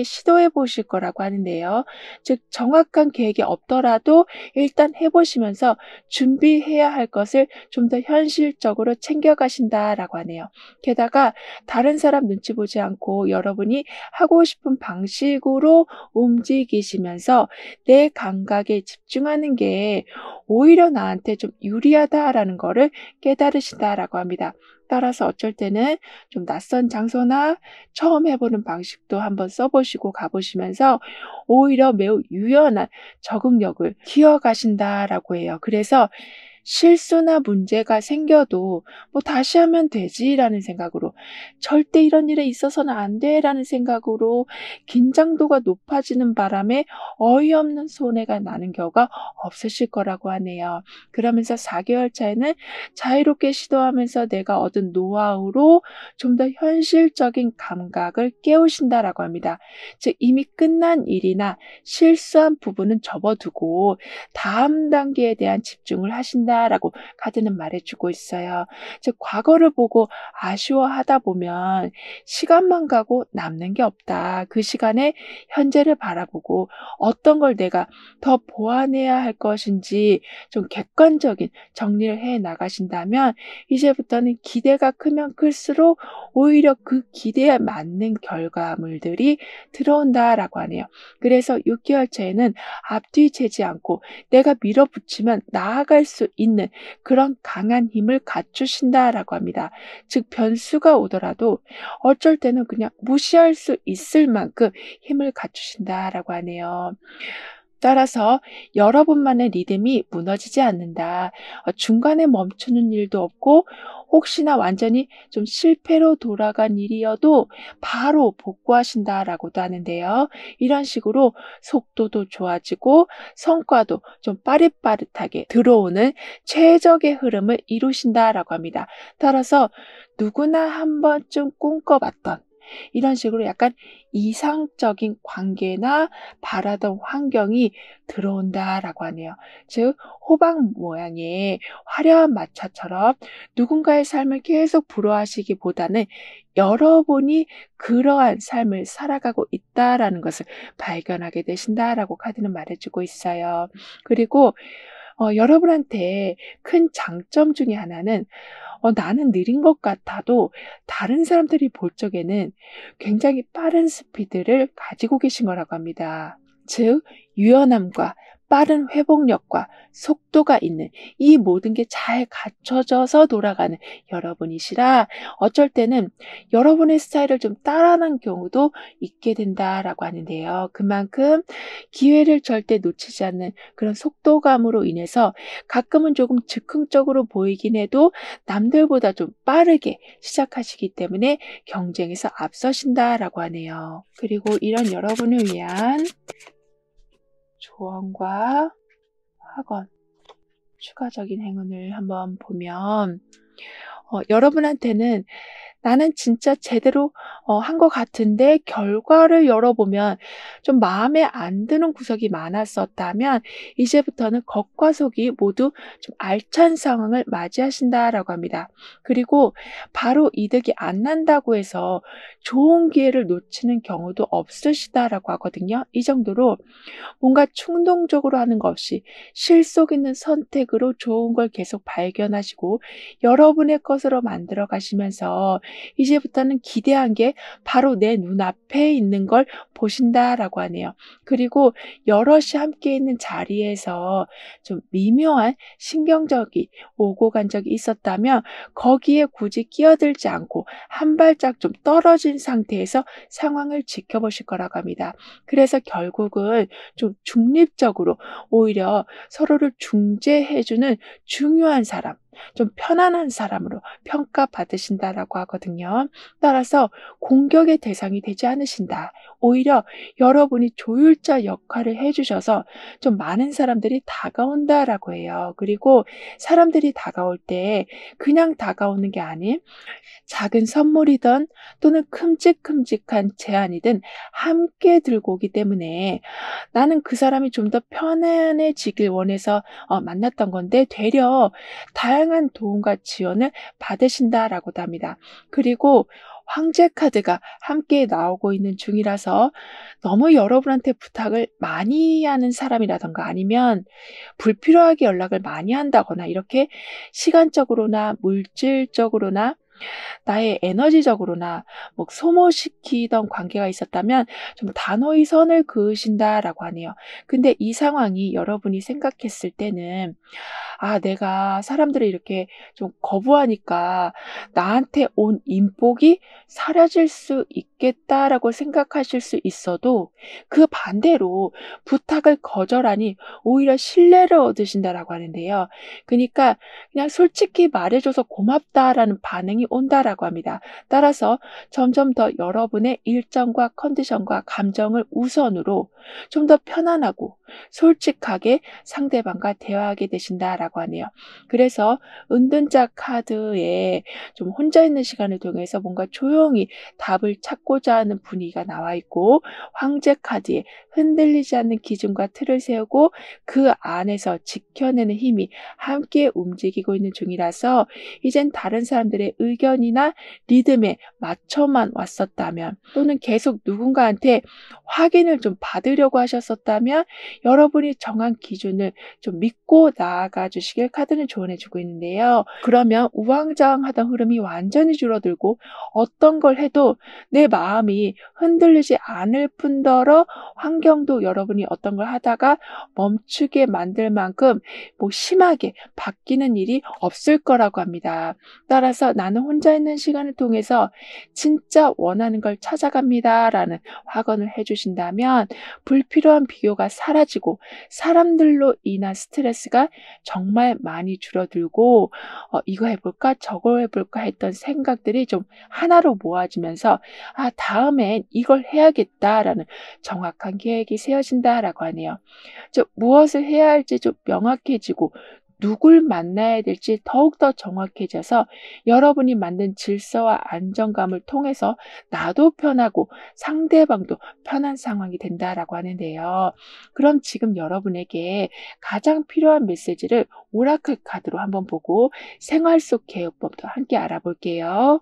[SPEAKER 1] 시도해 보실 거라고 하는데요. 즉 정확한 계획이 없더라도 일단 해 보시면서 준비해야 할 것을 좀 더 현실적으로 챙겨 가신다라고 하네요. 게다가 다른 사람 눈치 보지 않고 여러분이 하고 싶은 방식으로 움직이시면서 내 감각에 집중하는 게 오히려 나한테 좀 유리하다라는 거를 깨달으신다라고 합니다. 따라서 어쩔 때는 좀 낯선 장소나 처음 해보는 방식도 한번 써보시고 가보시면서 오히려 매우 유연한 적응력을 키워가신다라고 해요. 그래서 실수나 문제가 생겨도 뭐 다시 하면 되지라는 생각으로 절대 이런 일에 있어서는 안 돼라는 생각으로 긴장도가 높아지는 바람에 어이없는 손해가 나는 경우가 없으실 거라고 하네요. 그러면서 4개월 차에는 자유롭게 시도하면서 내가 얻은 노하우로 좀 더 현실적인 감각을 깨우신다라고 합니다. 즉 이미 끝난 일이나 실수한 부분은 접어두고 다음 단계에 대한 집중을 하신다라고 카드는 말해주고 있어요. 즉 과거를 보고 아쉬워하다 보면 시간만 가고 남는 게 없다. 그 시간에 현재를 바라보고 어떤 걸 내가 더 보완해야 할 것인지 좀 객관적인 정리를 해 나가신다면 이제부터는 기대가 크면 클수록 오히려 그 기대에 맞는 결과물들이 들어온다라고 하네요. 그래서 6개월 차에는 앞뒤 재지 않고 내가 밀어붙이면 나아갈 수 있는 그런 강한 힘을 갖추신다라고 합니다. 즉 변수가 오더라도 어쩔 때는 그냥 무시할 수 있을 만큼 힘을 갖추신다라고 하네요. 따라서 여러분만의 리듬이 무너지지 않는다. 중간에 멈추는 일도 없고 혹시나 완전히 좀 실패로 돌아간 일이어도 바로 복구하신다라고도 하는데요. 이런 식으로 속도도 좋아지고 성과도 좀 빠릿빠릿하게 들어오는 최적의 흐름을 이루신다라고 합니다. 따라서 누구나 한 번쯤 꿈꿔봤던 이런 식으로 약간 이상적인 관계나 바라던 환경이 들어온다라고 하네요. 즉 호박 모양의 화려한 마차처럼 누군가의 삶을 계속 부러워하시기보다는 여러분이 그러한 삶을 살아가고 있다라는 것을 발견하게 되신다라고 카드는 말해주고 있어요. 그리고 여러분한테 큰 장점 중에 하나는 나는 느린 것 같아도 다른 사람들이 볼 적에는 굉장히 빠른 스피드를 가지고 계신 거라고 합니다. 즉 유연함과 빠른 회복력과 속도가 있는 이 모든 게 잘 갖춰져서 돌아가는 여러분이시라 어쩔 때는 여러분의 스타일을 좀 따라하는 경우도 있게 된다라고 하는데요. 그만큼 기회를 절대 놓치지 않는 그런 속도감으로 인해서 가끔은 조금 즉흥적으로 보이긴 해도 남들보다 좀 빠르게 시작하시기 때문에 경쟁에서 앞서신다라고 하네요. 그리고 이런 여러분을 위한 조언과 학원, 추가적인 행운을 한번 보면 여러분한테는 나는 진짜 제대로 한 것 같은데 결과를 열어보면 좀 마음에 안 드는 구석이 많았었다면 이제부터는 겉과 속이 모두 좀 알찬 상황을 맞이하신다라고 합니다. 그리고 바로 이득이 안 난다고 해서 좋은 기회를 놓치는 경우도 없으시다라고 하거든요. 이 정도로 뭔가 충동적으로 하는 것 없이 실속 있는 선택으로 좋은 걸 계속 발견하시고 여러분의 것으로 만들어 가시면서 이제부터는 기대한 게 바로 내 눈앞에 있는 걸 보신다라고 하네요. 그리고 여럿이 함께 있는 자리에서 좀 미묘한 신경적이 오고 간 적이 있었다면 거기에 굳이 끼어들지 않고 한 발짝 좀 떨어진 상태에서 상황을 지켜보실 거라고 합니다. 그래서 결국은 좀 중립적으로 오히려 서로를 중재해주는 중요한 사람, 좀 편안한 사람으로 평가받으신다라고 하거든요. 따라서 공격의 대상이 되지 않으신다. 오히려 여러분이 조율자 역할을 해주셔서 좀 많은 사람들이 다가온다라고 해요. 그리고 사람들이 다가올 때 그냥 다가오는 게 아닌 작은 선물이든 또는 큼직큼직한 제안이든 함께 들고 오기 때문에 나는 그 사람이 좀 더 편안해지길 원해서 만났던 건데 되려 다양한 도움과 지원을 받으신다라고도 합니다. 그리고 황제 카드가 함께 나오고 있는 중이라서 너무 여러분한테 부탁을 많이 하는 사람이라던가 아니면 불필요하게 연락을 많이 한다거나 이렇게 시간적으로나 물질적으로나 나의 에너지적으로나 뭐 소모시키던 관계가 있었다면 좀 단호히 선을 그으신다라고 하네요. 근데 이 상황이 여러분이 생각했을 때는 내가 사람들을 이렇게 좀 거부하니까 나한테 온 인복이 사라질 수 있겠다라고 생각하실 수 있어도 그 반대로 부탁을 거절하니 오히려 신뢰를 얻으신다라고 하는데요. 그러니까 그냥 솔직히 말해줘서 고맙다라는 반응이 온다라고 합니다. 따라서 점점 더 여러분의 일정과 컨디션과 감정을 우선으로 좀 더 편안하고 솔직하게 상대방과 대화하게 되신다라고 하네요. 그래서 은둔자 카드에 좀 혼자 있는 시간을 통해서 뭔가 조용히 답을 찾고자 하는 분위기가 나와 있고, 황제 카드에 흔들리지 않는 기준과 틀을 세우고 그 안에서 지켜내는 힘이 함께 움직이고 있는 중이라서 이젠 다른 사람들의 의견이나 리듬에 맞춰만 왔었다면 또는 계속 누군가한테 확인을 좀 받으려고 하셨었다면 여러분이 정한 기준을 좀 믿고 나아가 주시길 카드는 조언해 주고 있는데요. 그러면 우왕좌왕하던 흐름이 완전히 줄어들고 어떤 걸 해도 내 마음이 흔들리지 않을 뿐더러 환경도 여러분이 어떤 걸 하다가 멈추게 만들 만큼 뭐 심하게 바뀌는 일이 없을 거라고 합니다. 따라서 나는 혼자 있는 시간을 통해서 진짜 원하는 걸 찾아갑니다라는 확언을 해주신다면 불필요한 비교가 사라지고 사람들로 인한 스트레스가 정말 많이 줄어들고 이거 해볼까 저거 해볼까 했던 생각들이 좀 하나로 모아지면서 다음엔 이걸 해야겠다라는 정확한 계획이 세워진다라고 하네요. 무엇을 해야 할지 좀 명확해지고 누굴 만나야 될지 더욱더 정확해져서 여러분이 만든 질서와 안정감을 통해서 나도 편하고 상대방도 편한 상황이 된다라고 하는데요. 그럼 지금 여러분에게 가장 필요한 메시지를 오라클 카드로 한번 보고 생활 속 개요법도 함께 알아볼게요.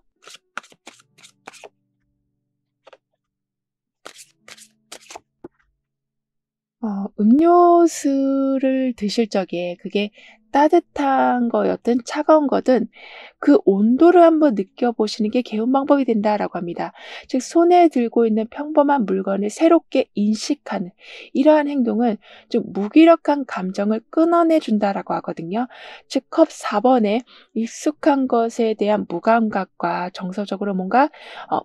[SPEAKER 1] 음료수를 드실 적에 그게 따뜻한 거였든 차가운 거든 그 온도를 한번 느껴보시는 게 개운 방법이 된다라고 합니다. 즉 손에 들고 있는 평범한 물건을 새롭게 인식하는 이러한 행동은 좀 무기력한 감정을 끊어내 준다라고 하거든요. 즉 컵 4번에 익숙한 것에 대한 무감각과 정서적으로 뭔가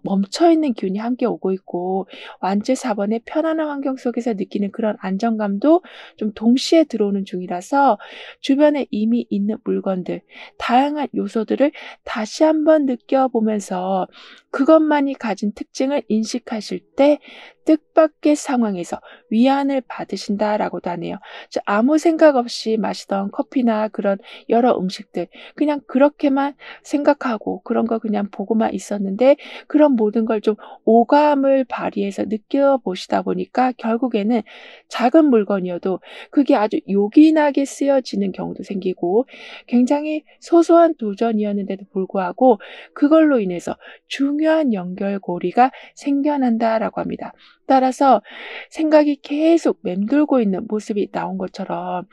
[SPEAKER 1] 멈춰있는 기운이 함께 오고 있고, 완즈 4번의 편안한 환경 속에서 느끼는 그런 안정감도 좀 동시에 들어오는 중이라서 주변에 이미 있는 물건들, 다양한 요소들을 다시 한번 느껴보면서 그것만이 가진 특징을 인식하실 때 뜻밖의 상황에서 위안을 받으신다라고도 하네요. 아무 생각 없이 마시던 커피나 그런 여러 음식들 그냥 그렇게만 생각하고 그런 거 그냥 보고만 있었는데 그런 모든 걸 좀 오감을 발휘해서 느껴보시다 보니까 결국에는 작은 물건이어도 그게 아주 요긴하게 쓰여지는 경우도 생기고, 굉장히 소소한 도전이었는데도 불구하고 그걸로 인해서 중요한 연결고리가 생겨난다라고 합니다. 따라서 생각이 계속 맴돌고 있는 모습이 나온 것처럼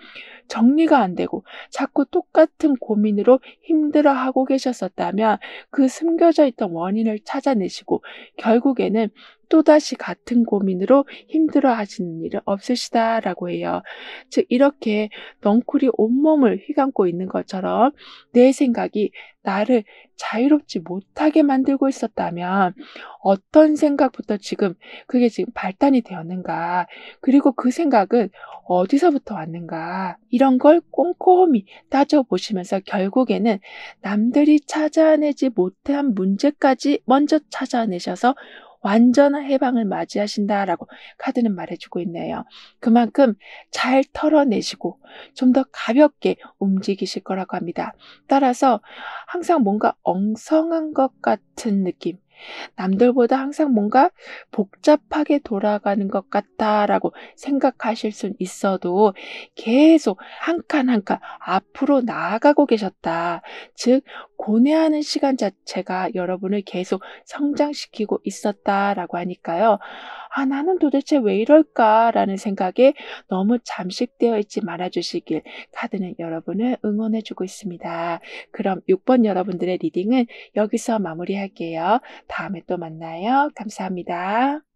[SPEAKER 1] 정리가 안 되고 자꾸 똑같은 고민으로 힘들어하고 계셨었다면 그 숨겨져 있던 원인을 찾아내시고 결국에는 또다시 같은 고민으로 힘들어하시는 일은 없으시다라고 해요. 즉 이렇게 넝쿨이 온몸을 휘감고 있는 것처럼 내 생각이 나를 자유롭지 못하게 만들고 있었다면 어떤 생각부터 지금 그게 지금 발단이 되었는가? 그리고 그 생각은 어디서부터 왔는가? 이런 걸 꼼꼼히 따져보시면서 결국에는 남들이 찾아내지 못한 문제까지 먼저 찾아내셔서 완전한 해방을 맞이하신다라고 카드는 말해주고 있네요. 그만큼 잘 털어내시고 좀 더 가볍게 움직이실 거라고 합니다. 따라서 항상 뭔가 엉성한 것 같은 느낌, 남들보다 항상 뭔가 복잡하게 돌아가는 것 같다라고 생각하실 순 있어도 계속 한 칸 한 칸 앞으로 나아가고 계셨다. 즉 고뇌하는 시간 자체가 여러분을 계속 성장시키고 있었다라고 하니까요. '아 나는 도대체 왜 이럴까?'라는 생각에 너무 잠식되어 있지 말아 주시길 카드는 여러분을 응원해 주고 있습니다. 그럼 6번 여러분들의 리딩은 여기서 마무리할게요. 다음에 또 만나요. 감사합니다.